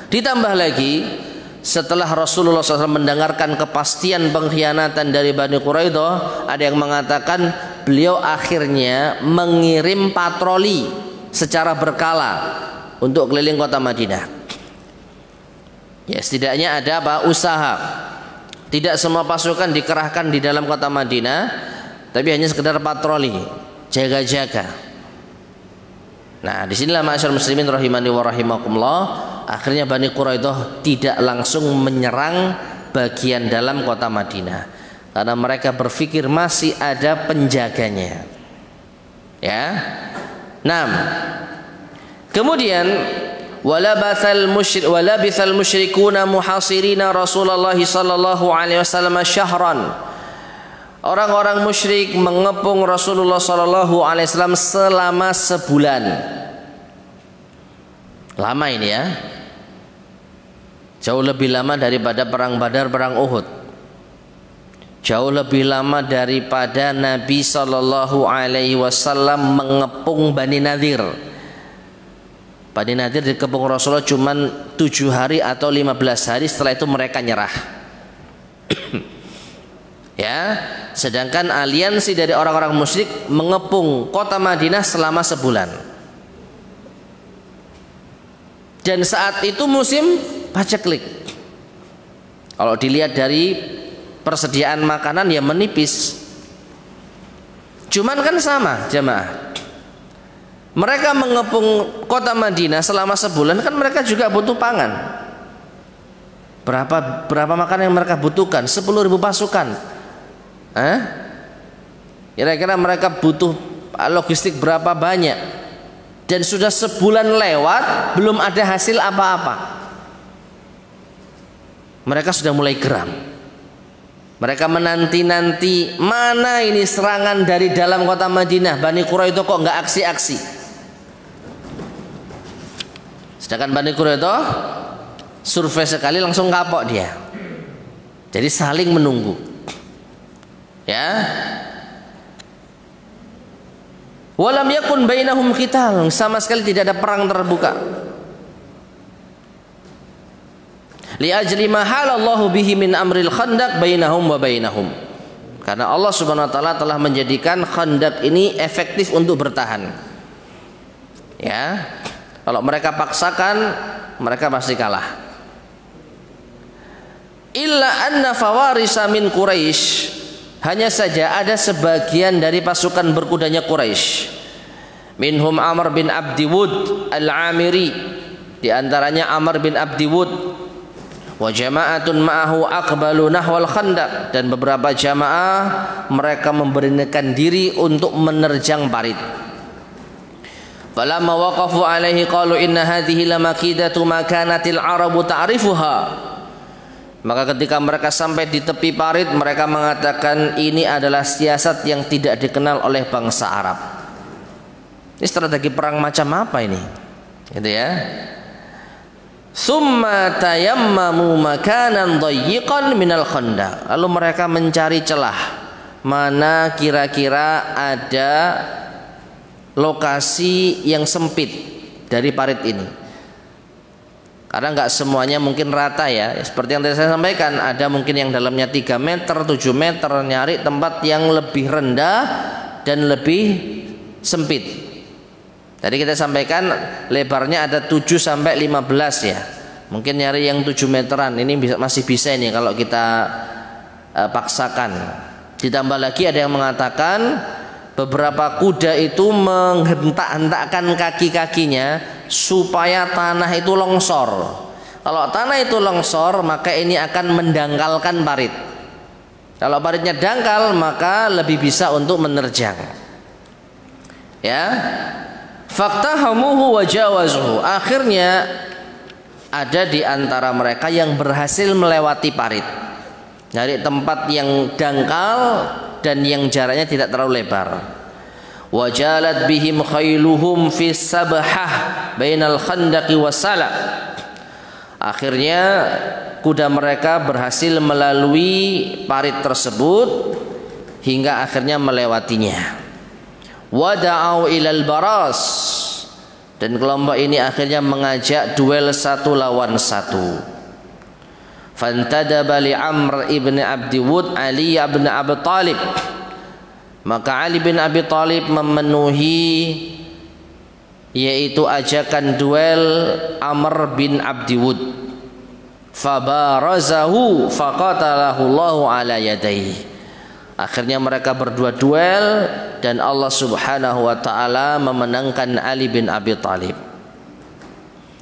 Ditambah lagi, setelah Rasulullah SAW mendengarkan kepastian pengkhianatan dari Bani Quraidah, ada yang mengatakan beliau akhirnya mengirim patroli secara berkala untuk keliling kota Madinah. Ya, setidaknya ada apa? Usaha. Tidak semua pasukan dikerahkan di dalam kota Madinah, tapi hanya sekedar patroli, jaga-jaga. Nah, disinilah ma'asyar muslimin rahimani wa rahimakumullah, akhirnya Bani Quraidah tidak langsung menyerang bagian dalam kota Madinah, karena mereka berpikir masih ada penjaganya. Ya. 6. Kemudian walabithal musyrikuna muhasirina Rasulullah sallallahu alaihi wasallam syahran. Orang-orang musyrik mengepung Rasulullah sallallahu alaihi wasallam selama sebulan. Lama ini ya. Jauh lebih lama daripada perang Badar, perang Uhud. Jauh lebih lama daripada Nabi sallallahu alaihi wasallam mengepung Bani Nadir. Bani Nadir dikepung Rasulullah cuma 7 hari atau 15 hari, setelah itu mereka nyerah. Ya, sedangkan aliansi dari orang-orang musyrik mengepung kota Madinah selama sebulan. Dan saat itu musim paceklik. Kalau dilihat dari persediaan makanan ya menipis. Cuman kan sama jamaah. Mereka mengepung kota Madinah selama sebulan, kan mereka juga butuh pangan. Berapa makanan yang mereka butuhkan? 10.000 pasukan. Kira-kira mereka butuh logistik berapa banyak? Dan sudah sebulan lewat belum ada hasil apa-apa. Mereka sudah mulai geram. Mereka menanti-nanti, mana ini serangan dari dalam kota Madinah. Bani Quraidah kok nggak aksi-aksi. Sedangkan Bani Quraidah survei sekali langsung kapok dia. Jadi saling menunggu. Ya. Walam yakun bainahum qital, sama sekali tidak ada perang terbuka. Li ajli ma halallahu bihi min amril khandaq bainahum wa bainahum. Karena Allah Subhanahu wa taala telah menjadikan Khandaq ini efektif untuk bertahan. Ya. Kalau mereka paksakan, mereka pasti kalah. Illa anna fawarisa min Quraisy, hanya saja ada sebagian dari pasukan berkudanya Quraisy. Minhum Amr bin Abdi Wud al-Amiri, di antaranya Amr bin Abdi Wud. Wa jama'atun ma'ahu aqbalu nahwal Khandaq, dan beberapa jamaah mereka memberanikan diri untuk menerjang parit. Falamma waqafu alaihi qalu inna hadhihi lamakidatu ma kanatil arabu ta'rifuha. Maka ketika mereka sampai di tepi parit, mereka mengatakan ini adalah siasat yang tidak dikenal oleh bangsa Arab. Ini strategi perang macam apa ini? Gitu ya. Summa tayammamu makanan dayyiqan minal Khandaq. Lalu mereka mencari celah mana kira-kira ada lokasi yang sempit dari parit ini. Karena nggak semuanya mungkin rata ya. Seperti yang tadi saya sampaikan, ada mungkin yang dalamnya 3 meter, 7 meter, nyari tempat yang lebih rendah dan lebih sempit. Tadi kita sampaikan lebarnya ada 7 sampai 15 ya. Mungkin nyari yang 7 meteran ini masih bisa ini kalau kita paksakan. Ditambah lagi ada yang mengatakan beberapa kuda itu menghentak-hentakkan kaki-kakinya supaya tanah itu longsor. Kalau tanah itu longsor, maka ini akan mendangkalkan parit. Kalau paritnya dangkal, maka lebih bisa untuk menerjang. Ya. Faktahamuhu wa jawazuhu. Akhirnya ada di antara mereka yang berhasil melewati parit. Nyari tempat yang dangkal dan yang jaraknya tidak terlalu lebar. Wajalat bihim khailuhum fi sabhah bainal khandaqi wasala. Akhirnya kuda mereka berhasil melalui parit tersebut hingga akhirnya melewatinya. Wada'au ilal baras, dan kelompok ini akhirnya mengajak duel 1 lawan 1. Fantadaba li Amr ibn Abdi Wud Ali ibn Abi Talib. Maka Ali bin Abi Talib memenuhi yaitu ajakan duel Amr bin Abdi Wud. fabarazahu faqatalahu Allahu ala yadayhi. Akhirnya mereka berdua duel dan Allah Subhanahu wa taala memenangkan Ali bin Abi Thalib.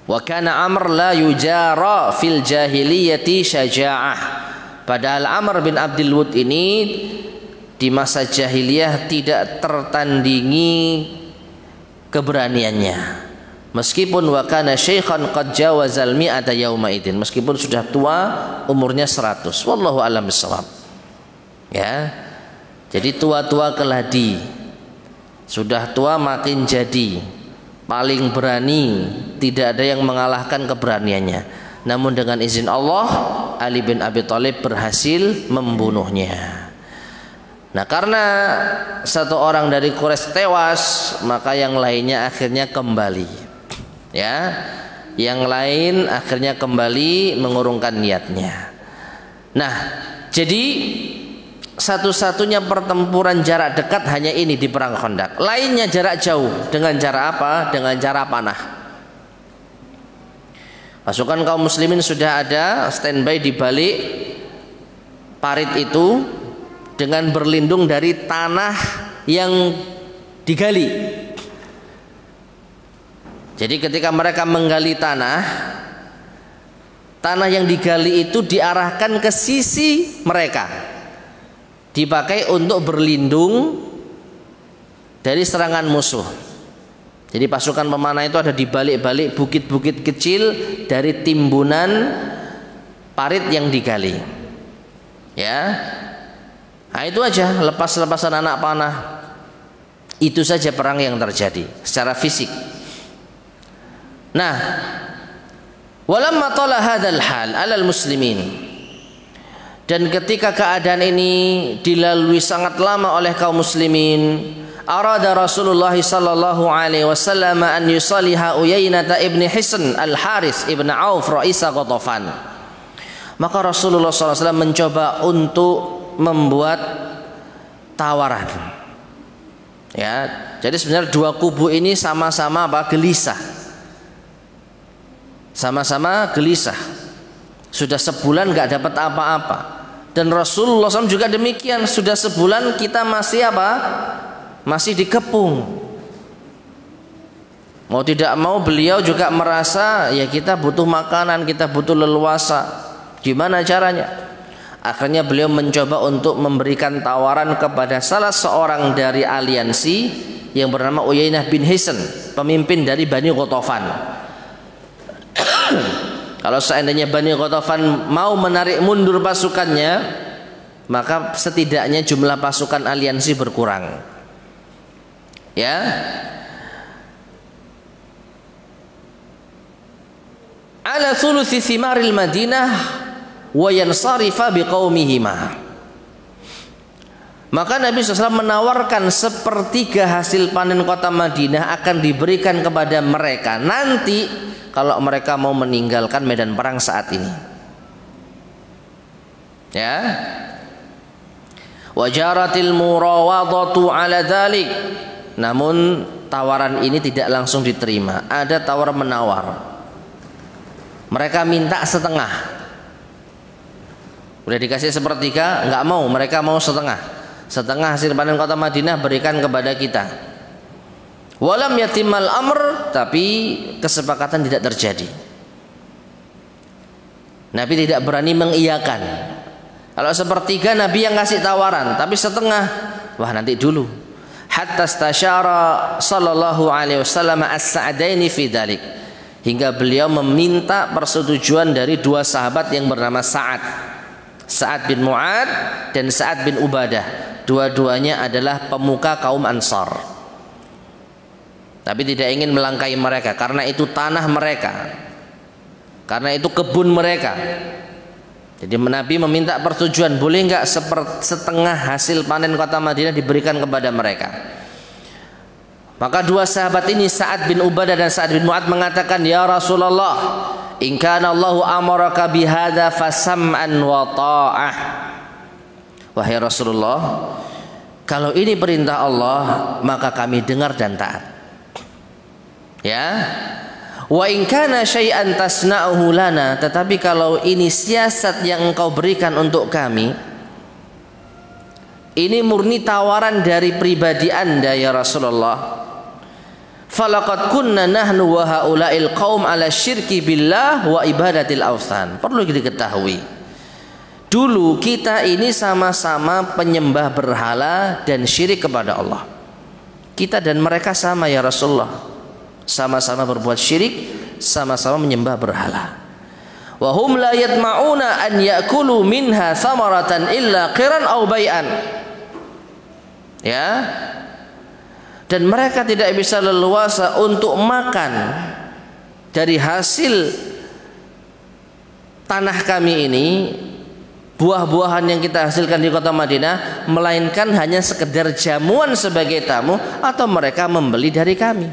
Wa kana Amr la yujara fil jahiliyati syaja'ah. Padahal Amr bin Abdul Wud ini di masa jahiliyah tidak tertandingi keberaniannya. Meskipun wa kana syaikhan qad jawazal mi'ata yauma idin, meskipun sudah tua umurnya 100. Wallahu a'lam bissawab. Ya. Jadi tua-tua keladi, sudah tua makin jadi, paling berani, tidak ada yang mengalahkan keberaniannya. Namun dengan izin Allah, Ali bin Abi Thalib berhasil membunuhnya. Nah, karena satu orang dari Quraisy tewas, maka yang lainnya akhirnya kembali. Ya, yang lain akhirnya kembali mengurungkan niatnya. Nah, jadi satu-satunya pertempuran jarak dekat hanya ini di perang Khandaq. Lainnya jarak jauh. Dengan cara apa? Dengan cara panah. Pasukan kaum muslimin sudah ada standby di balik parit itu dengan berlindung dari tanah yang digali. Jadi ketika mereka menggali tanah yang digali itu diarahkan ke sisi mereka, dipakai untuk berlindung dari serangan musuh. Jadi pasukan pemanah itu ada di balik-balik bukit-bukit kecil dari timbunan parit yang digali. Ya, nah itu aja, lepas-lepasan anak panah. Itu saja perang yang terjadi secara fisik. Nah, walamma tala hadzal hal 'alal muslimin. Dan ketika keadaan ini dilalui sangat lama oleh kaum muslimin, arada Rasulullah sallallahu alaihi wasallam an yusaliha Uyainah ibn Hisn al-Haris ibn Auf Raisa Ghatafan. Maka Rasulullah sallallahu alaihi wasallam mencoba untuk membuat tawaran. Ya, jadi sebenarnya dua kubu ini sama-sama gelisah. Sama-sama gelisah. Sudah sebulan nggak dapat apa-apa. Dan Rasulullah SAW juga demikian, sudah sebulan kita masih masih dikepung. Mau tidak mau beliau juga merasa ya kita butuh makanan, kita butuh leluasa. Gimana caranya? Akhirnya beliau mencoba untuk memberikan tawaran kepada salah seorang dari aliansi yang bernama Uyainah bin Hisn, pemimpin dari Bani Ghatafan. Kalau seandainya Bani Ghatafan mau menarik mundur pasukannya, maka setidaknya jumlah pasukan aliansi berkurang. Ya. Ala thuluthi thimaril Madinah wa yansarifa biqaumihima. Maka Nabi SAW menawarkan sepertiga hasil panen kota Madinah akan diberikan kepada mereka nanti kalau mereka mau meninggalkan medan perang saat ini. Ya. Wajaratil murawadatu ala dzalik. Namun tawaran ini tidak langsung diterima. Ada tawar menawar. Mereka minta setengah. Udah dikasih sepertiga, enggak mau, mereka mau setengah. Setengah hasil panen kota Madinah berikan kepada kita. Walam yatimal amr, tapi kesepakatan tidak terjadi. Nabi tidak berani mengiyakan. Kalau sepertiga Nabi yang ngasih tawaran, tapi setengah, wah nanti dulu. Hatta stasyara sallallahu alaihi wasallam as-sa'daini fi dzalik. Hingga beliau meminta persetujuan dari dua sahabat yang bernama Sa'ad bin Mu'ad dan Sa'ad bin Ubadah. Dua-duanya adalah pemuka kaum Ansar. Tapi tidak ingin melangkahi mereka karena itu tanah mereka, karena itu kebun mereka. Jadi Nabi meminta persetujuan, boleh nggak setengah hasil panen kota Madinah diberikan kepada mereka. Maka dua sahabat ini Sa'ad bin Ubadah dan Sa'ad bin Mu'ad mengatakan, ya Rasulullah, in kana Allahu amaraka bihadza fasam'an wa ta'ah. Wahai Rasulullah, kalau ini perintah Allah, maka kami dengar dan taat. Ya. Wa in kana syai'an tasna'uhu lana, tetapi kalau ini siasat yang engkau berikan untuk kami, ini murni tawaran dari pribadi Anda ya Rasulullah, falaqad kunna nahnu wa haula'il qaum ala syirki billah wa ibadatil awthan. Perlu diketahui, dulu kita ini sama-sama penyembah berhala dan syirik kepada Allah. Kita dan mereka sama ya Rasulullah, sama-sama berbuat syirik, sama-sama menyembah berhala. Wa hum la yatma'una an ya'kulu minha thamaratan illa qiran aw bai'an. Ya. Dan mereka tidak bisa leluasa untuk makan dari hasil tanah kami ini, buah-buahan yang kita hasilkan di kota Madinah, melainkan hanya sekedar jamuan sebagai tamu atau mereka membeli dari kami.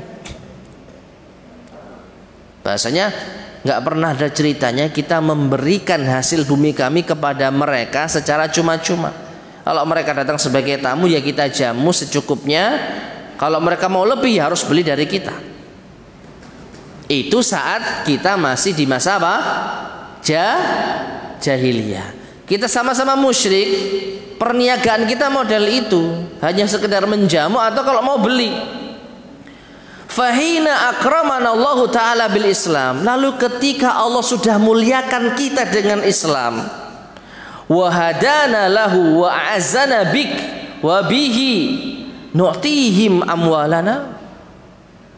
Bahasanya nggak pernah ada ceritanya kita memberikan hasil bumi kami kepada mereka secara cuma-cuma. Kalau mereka datang sebagai tamu ya kita jamu secukupnya. Kalau mereka mau lebih ya harus beli dari kita. Itu saat kita masih di masa apa? Jahiliyah. Kita sama-sama musyrik. Perniagaan kita model itu, hanya sekedar menjamu atau kalau mau beli. Fahina akramana Allah Ta'ala bil Islam. Lalu ketika Allah sudah muliakan kita dengan Islam, wahadana lahu wa azana bik wa bihi nu'tihim amwalana.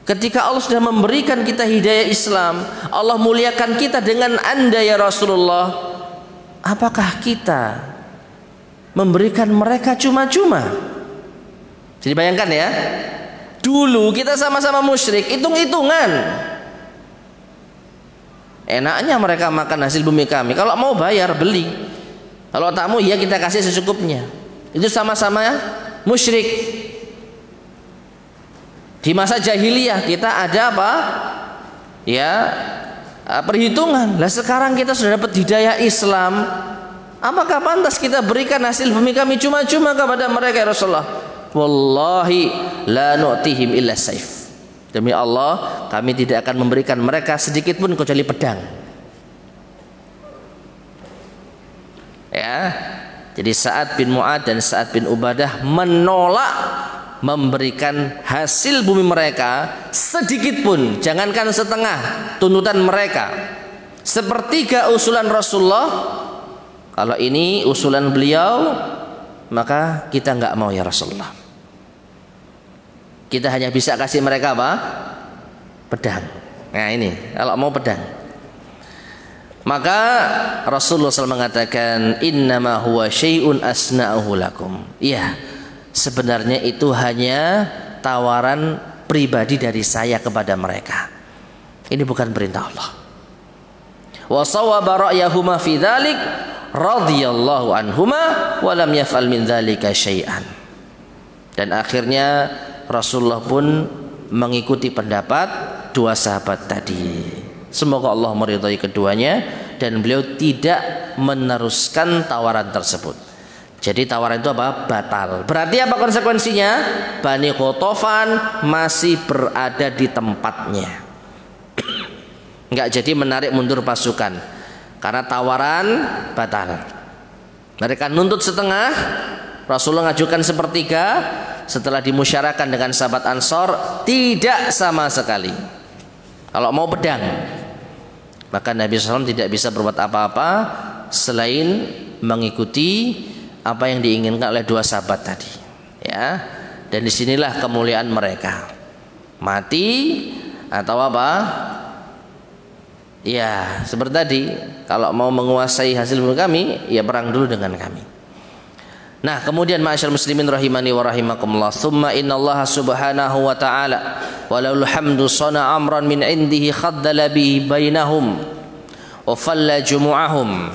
Ketika Allah sudah memberikan kita hidayah Islam, Allah muliakan kita dengan Anda ya Rasulullah, apakah kita memberikan mereka cuma-cuma? Jadi bayangkan ya, dulu kita sama-sama musyrik, hitung-hitungan. Enaknya mereka makan hasil bumi kami. Kalau mau bayar beli. Kalau tamu ya kita kasih secukupnya. Itu sama-sama musyrik. Di masa jahiliyah kita ada apa? Ya, perhitungan. Lah sekarang kita sudah dapat hidayah Islam. Apakah pantas kita berikan hasil bumi kami cuma-cuma kepada mereka ya Rasulullah? Wallahi la nu'tihim illa saif. Demi Allah, kami tidak akan memberikan mereka sedikit pun kecuali pedang. Ya. Jadi Sa'ad bin Mu'adz dan Sa'ad bin Ubadah menolak memberikan hasil bumi mereka sedikit pun, jangankan setengah tuntutan mereka. Sepertiga usulan Rasulullah, kalau ini usulan beliau, maka kita nggak mau ya Rasulullah. Kita hanya bisa kasih mereka apa? Pedang. Nah ini, kalau mau pedang. Maka Rasulullah SAW mengatakan, innama huwa syai'un asna'uhu lakum. Iya, sebenarnya itu hanya tawaran pribadi dari saya kepada mereka. Ini bukan perintah Allah. Wa sawwaba ra'yahuma fi dzalik radhiyallahu anhuma wa lam yaf'al min dzalika syai'an. Dan akhirnya Rasulullah pun mengikuti pendapat dua sahabat tadi. Semoga Allah meridhai keduanya dan beliau tidak meneruskan tawaran tersebut. Jadi tawaran itu apa? Batal. Berarti apa konsekuensinya? Bani Ghatafan masih berada di tempatnya. Enggak jadi menarik mundur pasukan karena tawaran batal. Mereka nuntut setengah, Rasulullah ngajukan sepertiga. Setelah dimusyarakan dengan sahabat Ansor, tidak sama sekali. Kalau mau pedang, maka Nabi SAW tidak bisa berbuat apa-apa selain mengikuti apa yang diinginkan oleh dua sahabat tadi. Ya, dan disinilah kemuliaan mereka. Mati atau apa? Ya, seperti tadi, kalau mau menguasai hasil bumi kami, ya perang dulu dengan kami. Nah, kemudian ma'asyar muslimin rahimani wa rahimakumullah, thumma innallaha subhanahu wa ta'ala walaul hamdu sana amran min indihi khaddala bihi bainahum wa falla jumu'ahum.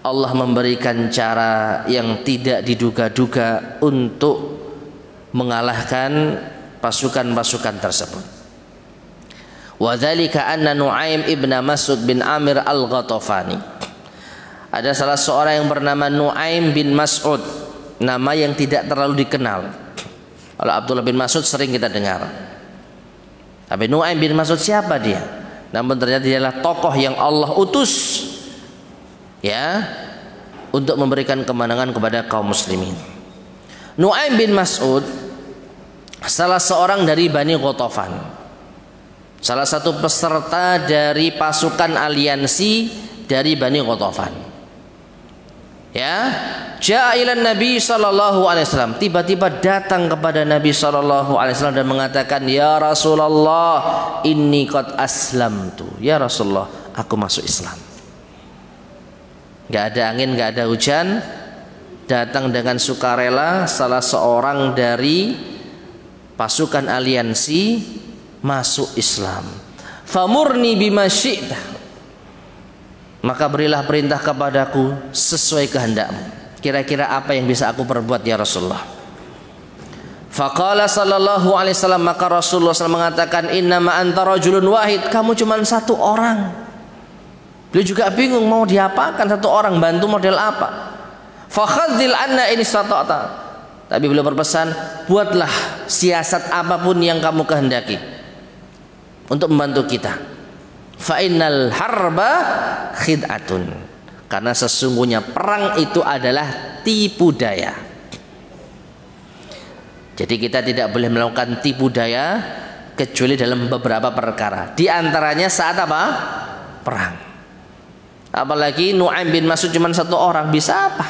Allah memberikan cara yang tidak diduga-duga untuk mengalahkan pasukan-pasukan tersebut. Wa dzalika anna Nu'aim ibn Mas'ud bin Amir al-Ghatafani. Ada salah seorang yang bernama Nu'aim bin Mas'ud, nama yang tidak terlalu dikenal. Kalau Abdullah bin Mas'ud sering kita dengar. Tapi Nu'aim bin Mas'ud siapa dia? namun ternyata dia adalah tokoh yang Allah utus ya untuk memberikan kemenangan kepada kaum muslimin. Nu'aim bin Mas'ud salah seorang dari Bani Ghatafan, salah satu peserta dari pasukan aliansi dari Bani Ghatafan. Ya, ja'a ilan Nabi sallallahu alaihi wasallam, tiba-tiba datang kepada Nabi sallallahu alaihi wasallam dan mengatakan, "Ya Rasulullah, inni qad aslamtu." Ya Rasulullah, aku masuk Islam. Gak ada angin, gak ada hujan, datang dengan sukarela salah seorang dari pasukan aliansi masuk Islam. Famurni bima syi'ta, maka berilah perintah kepadaku sesuai kehendakmu. Kira-kira apa yang bisa aku perbuat ya Rasulullah? Faqala sallallahu alaihi wasallam, maka Rasulullah SAW mengatakan, innama anta rajulun wahid, kamu cuma satu orang. Beliau juga bingung mau diapakan satu orang, bantu model apa? Fakhadzil anna in istata'ta, tapi beliau berpesan, buatlah siasat apapun yang kamu kehendaki untuk membantu kita. Fa innal harba khid'atun, karena sesungguhnya perang itu adalah tipu daya. Jadi kita tidak boleh melakukan tipu daya kecuali dalam beberapa perkara. Di antaranya saat apa? Perang. Apalagi Nu'aim bin Mas'ud cuma satu orang, bisa apa?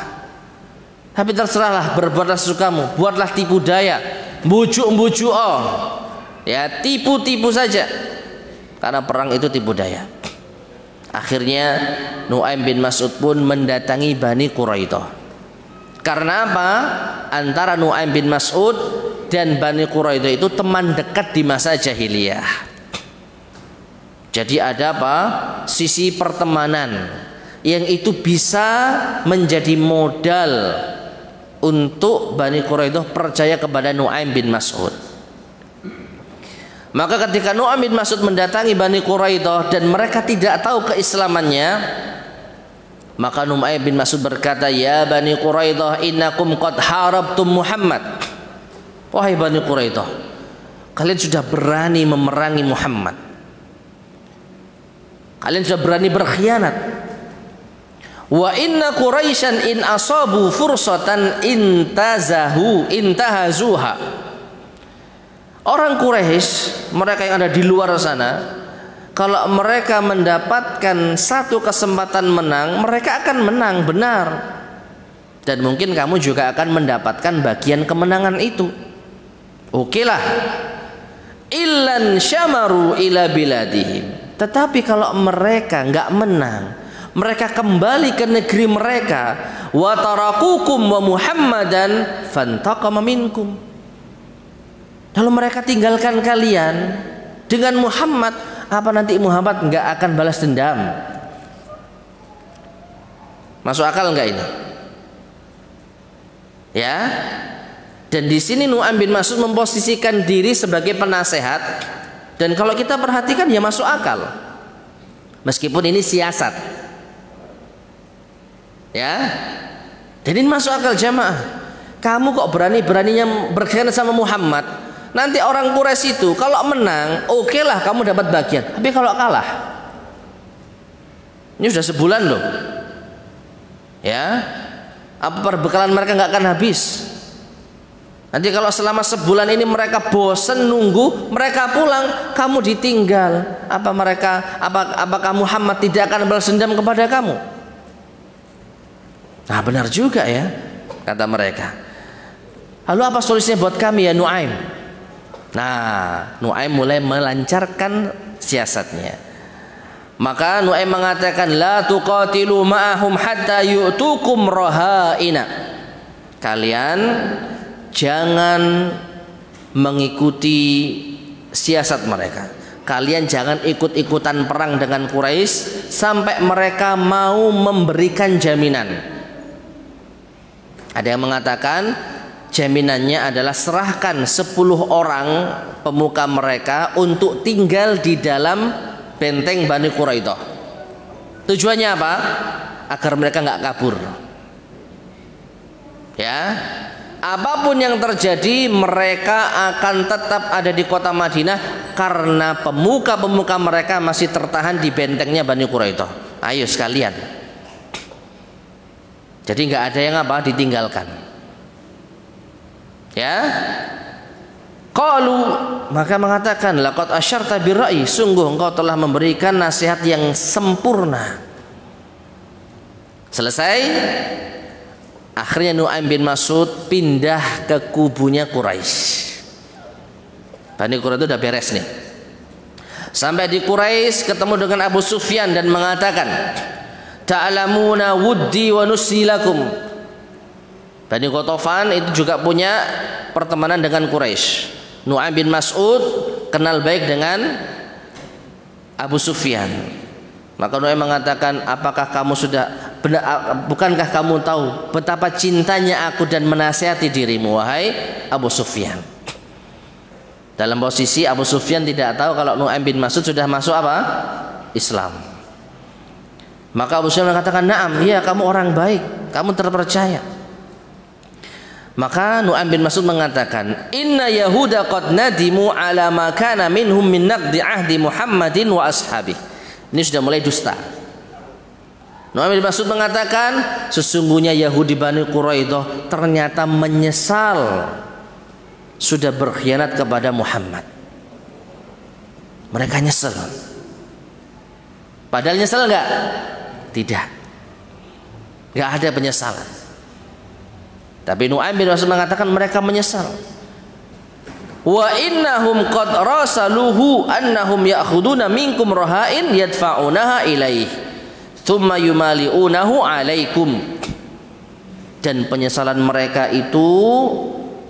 Tapi terserahlah, berbuatlah sesukamu, buatlah tipu daya, bujuk-bujuk, ya tipu-tipu saja. Karena perang itu tipu daya. Akhirnya Nu'aim bin Mas'ud pun mendatangi Bani Quraidah. Karena apa? Antara Nu'aim bin Mas'ud dan Bani Quraidah itu teman dekat di masa jahiliyah. Jadi ada apa? Sisi pertemanan yang itu bisa menjadi modal untuk Bani Quraidah percaya kepada Nu'aim bin Mas'ud. Maka ketika Nu'aim bin Mas'ud mendatangi Bani Quraidah dan mereka tidak tahu keislamannya, maka Nu'aim bin Mas'ud berkata, "Ya Bani Quraidah, innakum qad harabtum Muhammad." Wahai Bani Quraidah, kalian sudah berani memerangi Muhammad. Kalian sudah berani berkhianat. Wa inna Quraisyan in asabu fursatan intahazuha. Orang Quraisy, mereka yang ada di luar sana, kalau mereka mendapatkan satu kesempatan menang, mereka akan menang benar. Dan mungkin kamu juga akan mendapatkan bagian kemenangan itu. Oke lah. Illan syamaru ila biladihim. Tetapi kalau mereka nggak menang, mereka kembali ke negeri mereka, wa tarakukum wa Muhammadan fantaqama minkum. Lalu mereka tinggalkan kalian dengan Muhammad, apa nanti Muhammad nggak akan balas dendam? Masuk akal nggak ini? Ya. Dan di sini Nu'aim bin Mas'ud memposisikan diri sebagai penasehat, dan kalau kita perhatikan ya masuk akal. Meskipun ini siasat. Ya. Dan ini masuk akal jamaah. Kamu kok berani-beraninya berkhianat sama Muhammad? Nanti orang Quraisy itu kalau menang, oke lah kamu dapat bagian. Tapi kalau kalah, ini sudah sebulan loh. Ya, apa perbekalan mereka nggak akan habis. Nanti kalau selama sebulan ini mereka bosan nunggu, mereka pulang, kamu ditinggal. Apakah Muhammad tidak akan balas dendam kepada kamu? Nah benar juga ya, kata mereka. Lalu apa solusinya buat kami ya Nu'aim? Nah, Nu'aim mulai melancarkan siasatnya. Maka Nu'aim mengatakan, la tuqatilu ma'ahum hatta yu'tukum rahaina. Kalian jangan mengikuti siasat mereka. Kalian jangan ikut-ikutan perang dengan Quraisy sampai mereka mau memberikan jaminan. Ada yang mengatakan jaminannya adalah serahkan 10 orang pemuka mereka untuk tinggal di dalam benteng Bani Quraidah. Tujuannya apa? Agar mereka nggak kabur. Ya, apapun yang terjadi mereka akan tetap ada di kota Madinah karena pemuka-pemuka mereka masih tertahan di bentengnya Bani Quraidah. Ayo sekalian. Jadi nggak ada yang ditinggalkan. Ya. Qalu, maka mengatakan, laqad asyarta birra'i, sungguh engkau telah memberikan nasihat yang sempurna. Selesai. Akhirnya Nu'aim bin Mas'ud pindah ke kubunya Quraisy. Bani Quraidah itu udah beres nih. Sampai di Quraisy ketemu dengan Abu Sufyan dan mengatakan, ta'lamuna wuddi wa nusilakum. Bani Qatafan itu juga punya pertemanan dengan Quraisy. Nu'aim bin Mas'ud kenal baik dengan Abu Sufyan. Maka Nu'aim mengatakan, apakah kamu bukankah kamu tahu betapa cintanya aku dan menasihati dirimu, wahai Abu Sufyan? Dalam posisi Abu Sufyan tidak tahu kalau Nu'aim bin Mas'ud sudah masuk Islam. Maka Abu Sufyan mengatakan, na'am, iya kamu orang baik, kamu terpercaya. Maka Nu'aim bin Mas'ud mengatakan, inna Yahuda qad nadimu ala ma kana minhum min naqdi ahdi Muhammadin wa ashabi. Ini sudah mulai dusta. Nu'aim bin Mas'ud mengatakan, sesungguhnya Yahudi Bani Quraidah ternyata menyesal sudah berkhianat kepada Muhammad. Mereka nyesel. Padahal nyesel enggak? Tidak. Enggak ada penyesalan. Tapi Nu'aim bin Mas'ud mengatakan mereka menyesal. Wa innahum qad rasaluhu annahum ya'khuduna minkum rahain yadfa'unaha ilaih thumma yumali'unahu alaikum. Dan penyesalan mereka itu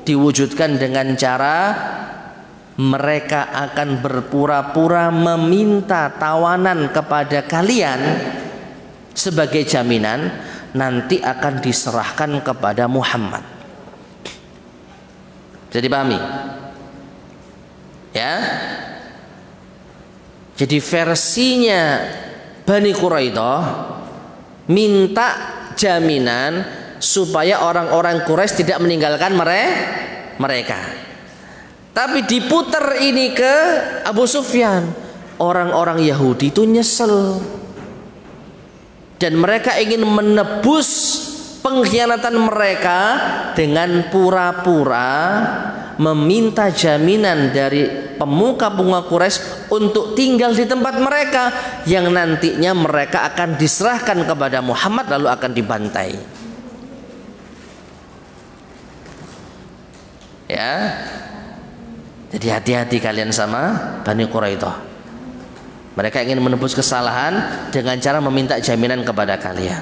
diwujudkan dengan cara mereka akan berpura-pura meminta tawanan kepada kalian sebagai jaminan nanti akan diserahkan kepada Muhammad. Bisa dipahami? Ya. Jadi versinya Bani Quraidah minta jaminan supaya orang-orang Quraisy tidak meninggalkan mereka. Tapi diputar ini ke Abu Sufyan. Orang-orang Yahudi itu nyesel. Dan mereka ingin menebus pengkhianatan mereka dengan pura-pura meminta jaminan dari pemuka-pemuka Quraisy untuk tinggal di tempat mereka yang nantinya mereka akan diserahkan kepada Muhammad lalu akan dibantai. Ya. Jadi hati-hati kalian sama Bani Quraidah. Mereka ingin menebus kesalahan dengan cara meminta jaminan kepada kalian.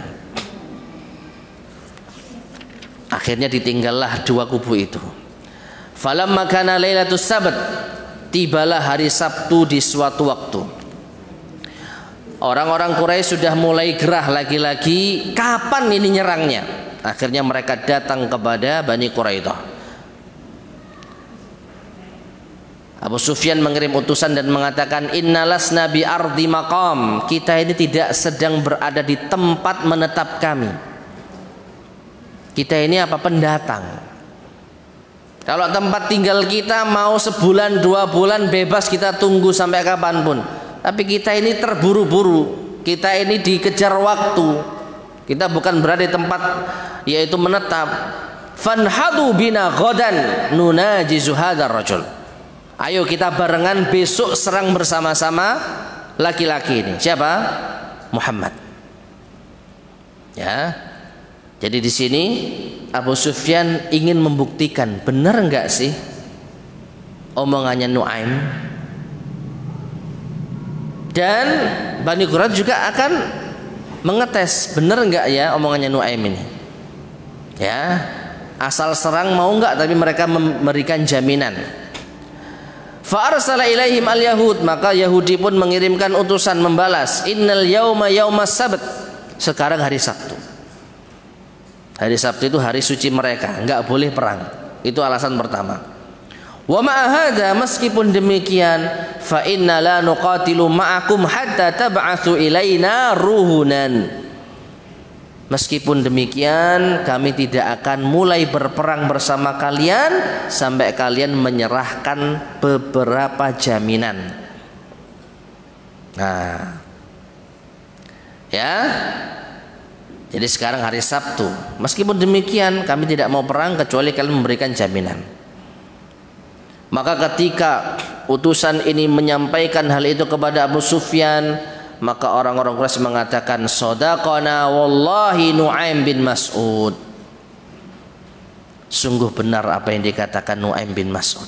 Akhirnya ditinggallah dua kubu itu. Falamma kana lailatus sabt, tibalah hari Sabtu di suatu waktu. Orang-orang Quraisy sudah mulai gerah lagi-lagi, kapan ini nyerangnya? Akhirnya mereka datang kepada Bani Quraidah. Abu Sufyan mengirim utusan dan mengatakan, innalasna bi ardi maqam, kita ini tidak sedang berada di tempat menetap kami. Kita ini apa? Pendatang. Kalau tempat tinggal kita mau sebulan 2 bulan bebas kita tunggu sampai kapanpun. Tapi kita ini terburu-buru, kita ini dikejar waktu. Kita bukan berada di tempat yaitu menetap. Fanhadu bina ghadan nunajizu hadzal rajul. Ayo kita barengan besok serang bersama-sama laki-laki ini. Siapa? Muhammad. Ya. Jadi di sini Abu Sufyan ingin membuktikan benar enggak sih omongannya Nu'aim. Dan Bani Quraidah juga akan mengetes benar enggak ya omongannya Nu'aim ini. Ya. Asal serang mau enggak, tapi mereka memberikan jaminan. Fa'arsala ilaihim al-yahud, maka Yahudi pun mengirimkan utusan membalas, innal yauma yaumas sabt, sekarang hari Sabtu. Hari Sabtu itu hari suci mereka, enggak boleh perang. Itu alasan pertama. Wa ma'ahada, meskipun demikian, fa inna la nuqatilu ma'akum hatta tab'atsu ilaina ruhunan. Meskipun demikian, kami tidak akan mulai berperang bersama kalian sampai kalian menyerahkan beberapa jaminan. Nah, ya. Jadi sekarang hari Sabtu. Meskipun demikian, kami tidak mau perang kecuali kalian memberikan jaminan. Maka ketika utusan ini menyampaikan hal itu kepada Abu Sufyan, maka orang-orang Quraisy mengatakan, "Shadaqana wallahi Nu'aim bin Mas'ud." Sungguh benar apa yang dikatakan Nu'aim bin Mas'ud.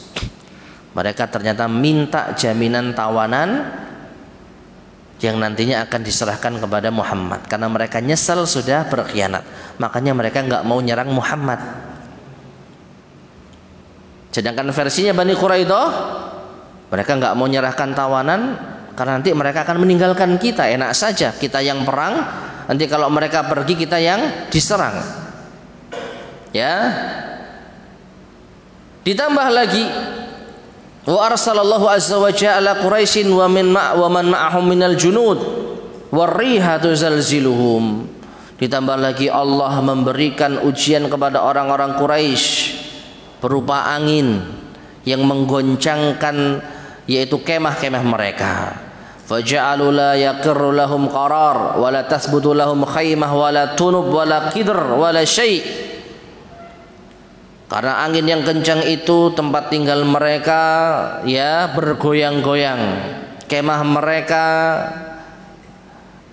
Mereka ternyata minta jaminan tawanan yang nantinya akan diserahkan kepada Muhammad karena mereka nyesal sudah berkhianat. Makanya mereka nggak mau nyerang Muhammad. Sedangkan versinya Bani Quraidah, mereka nggak mau nyerahkan tawanan karena nanti mereka akan meninggalkan kita. Enak saja kita yang perang, nanti kalau mereka pergi kita yang diserang. Ya. Ditambah lagi, wa arsalallahu azza wa jalla Quraisyin wa man ma'ahum minal junud war-riha tuzalziluhum. Ditambah lagi Allah memberikan ujian kepada orang-orang Quraisy berupa angin yang menggoncangkan, yaitu kemah-kemah mereka. Faja'alu la yaqirru lahum qarar wa la tathbutu lahum khaymah wa la tunub wa la qidr wa la syai'. Karena angin yang kencang itu tempat tinggal mereka ya bergoyang-goyang. Kemah mereka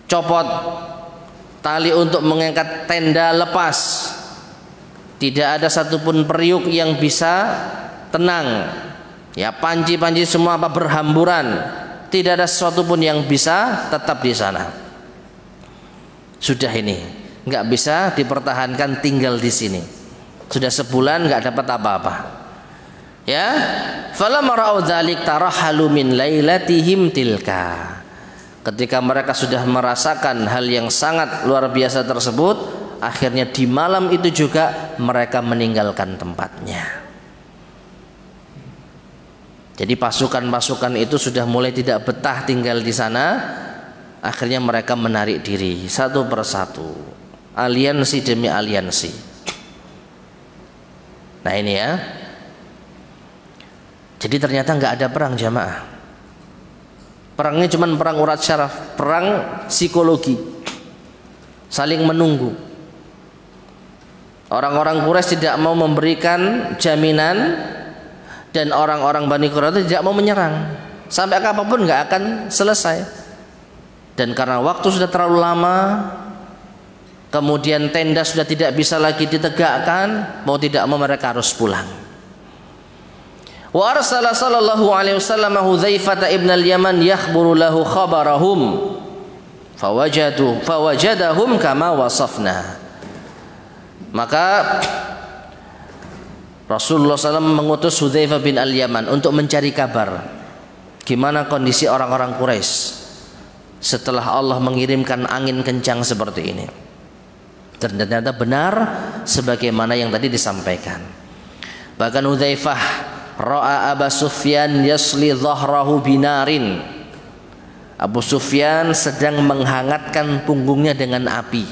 copot, tali untuk mengangkat tenda lepas. Tidak ada satupun periuk yang bisa tenang. Ya, panci-panci semua berhamburan. Tidak ada sesuatu pun yang bisa tetap di sana. Sudah ini, nggak bisa dipertahankan tinggal di sini. Sudah sebulan nggak dapat apa-apa. Ya, falamma ra'au dzalik tarahalu min lailatihim tilka. Ketika mereka sudah merasakan hal yang sangat luar biasa tersebut, akhirnya di malam itu juga mereka meninggalkan tempatnya. Jadi pasukan-pasukan itu sudah mulai tidak betah tinggal di sana. Akhirnya mereka menarik diri satu persatu, aliansi demi aliansi. Nah ini ya. Jadi ternyata nggak ada perang jamaah. Perangnya cuma perang urat syaraf, perang psikologi, saling menunggu. Orang-orang Quraisy tidak mau memberikan jaminan, dan orang-orang Bani Quraidah tidak mau menyerang. Sampai kapanpun nggak akan selesai. Dan karena waktu sudah terlalu lama, kemudian tenda sudah tidak bisa lagi ditegakkan, mau tidak mau mereka harus pulang. Wa arsala sallallahu alaihi wasallam Hudzaifah ibn al-Yaman yakhburu lahu khabarahum fawajadahum kama wasafna. Maka Rasulullah SAW mengutus Hudzaifah bin al-Yaman untuk mencari kabar gimana kondisi orang-orang Quraisy setelah Allah mengirimkan angin kencang seperti ini. Ternyata benar sebagaimana yang tadi disampaikan. Bahkan Hudzaifah ra'a Abu Sufyan yasli dhahrahu binarin. Abu Sufyan sedang menghangatkan punggungnya dengan api.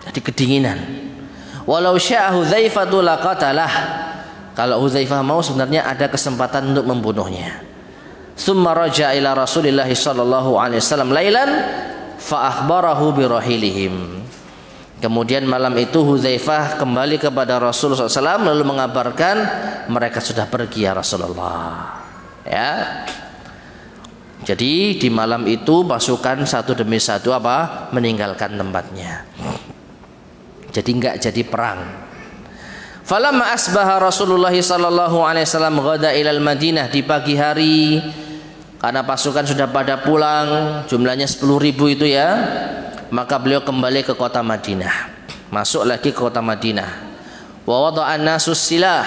Jadi kedinginan. Walau syaa Hudzaifah laqatalah. Kalau Hudzaifah mau sebenarnya ada kesempatan untuk membunuhnya. Tsumma raja'a ila Rasulillah sallallahu alaihi wasallam lailan fa akhbarahu bi rahilihim. Kemudian malam itu Hudzaifah kembali kepada Rasulullah SAW lalu mengabarkan mereka sudah pergi ya Rasulullah. Ya. Jadi di malam itu pasukan satu demi satu meninggalkan tempatnya. Jadi enggak jadi perang. Falamma asbaha Rasulullah sallallahu alaihi wasallam ghada ilal Madinah, di pagi hari karena pasukan sudah pada pulang, jumlahnya 10.000 itu ya, maka beliau kembali ke kota Madinah. Masuk lagi ke kota Madinah. Wa wada'an nasus silah.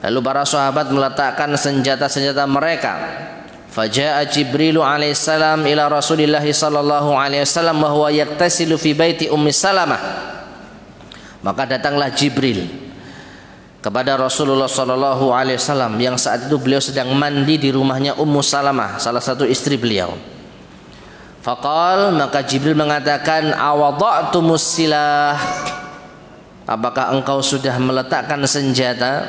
Lalu para sahabat meletakkan senjata-senjata mereka. Faja'a Jibril alaihissalam ila Rasulillah sallallahu alaihi wasallam wa huwa yaktasilu fi baiti Ummi Salamah. Maka datanglah Jibril kepada Rasulullah sallallahu alaihi wasallam yang saat itu beliau sedang mandi di rumahnya Ummu Salamah, salah satu istri beliau. Faqal, maka Jibril mengatakan, awada'tumus silah, apakah engkau sudah meletakkan senjata?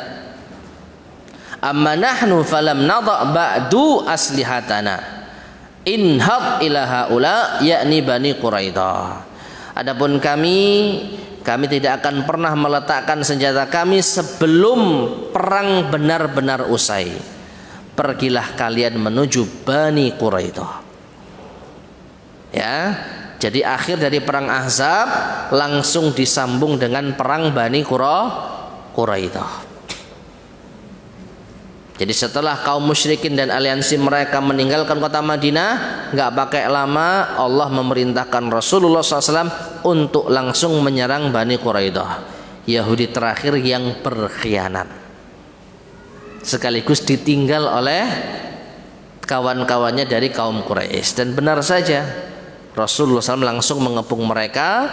Amma nahnu falam nada' ba'du aslihatana inhab ila haula, yakni Bani Quraidah. Adapun kami tidak akan pernah meletakkan senjata kami sebelum perang benar-benar usai. Pergilah kalian menuju Bani Quraidah. Ya, jadi akhir dari perang Ahzab langsung disambung dengan perang Bani Quraidah. Jadi setelah kaum musyrikin dan aliansi mereka meninggalkan kota Madinah, nggak pakai lama Allah memerintahkan Rasulullah SAW untuk langsung menyerang Bani Quraidah, Yahudi terakhir yang berkhianat, sekaligus ditinggal oleh kawan-kawannya dari kaum Quraisy. Dan benar saja Rasulullah SAW langsung mengepung mereka.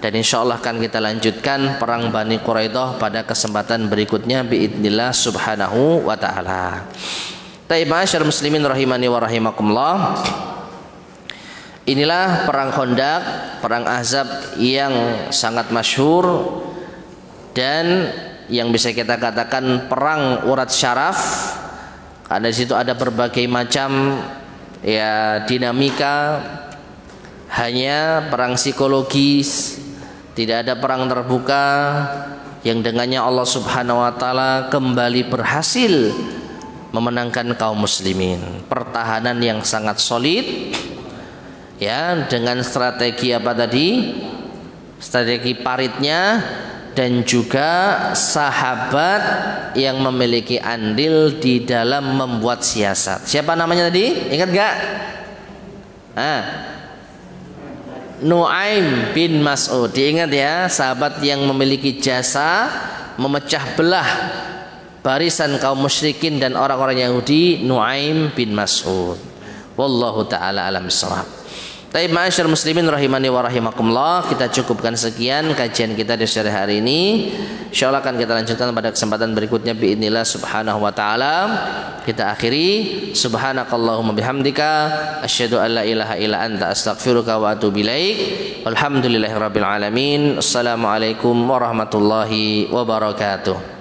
Dan insya Allah akan kita lanjutkan perang Bani Quraidah pada kesempatan berikutnya biidznillah subhanahu wa ta'ala. Taib ma'asyar muslimin rahimani wa rahimakumullah. Inilah perang Khandaq, perang Ahzab yang sangat masyhur dan yang bisa kita katakan perang urat syaraf. Karena di situ ada berbagai macam ya dinamika, hanya perang psikologis. Tidak ada perang terbuka yang dengannya Allah Subhanahu wa taala kembali berhasil memenangkan kaum muslimin. Pertahanan yang sangat solid ya, dengan strategi apa tadi? Strategi paritnya, dan juga sahabat yang memiliki andil di dalam membuat siasat. Siapa namanya tadi? Ingat gak? Nu'aim bin Mas'ud. Diingat ya, sahabat yang memiliki jasa memecah belah barisan kaum musyrikin dan orang-orang Yahudi, Nu'aim bin Mas'ud. Wallahu ta'ala alam bissawab. Taib ma'asyar muslimin rahimani wa rahimakumullah, kita cukupkan sekian kajian kita di sore hari ini. Insyaallah akan kita lanjutkan pada kesempatan berikutnya biidznillah subhanahu wa ta'ala. Kita akhiri, subhanakallahumma bihamdika asyhadu an la ilaha illa anta astaghfiruka wa atubu ilaik. Walhamdulillahirabbil alamin. Assalamualaikum warahmatullahi wabarakatuh.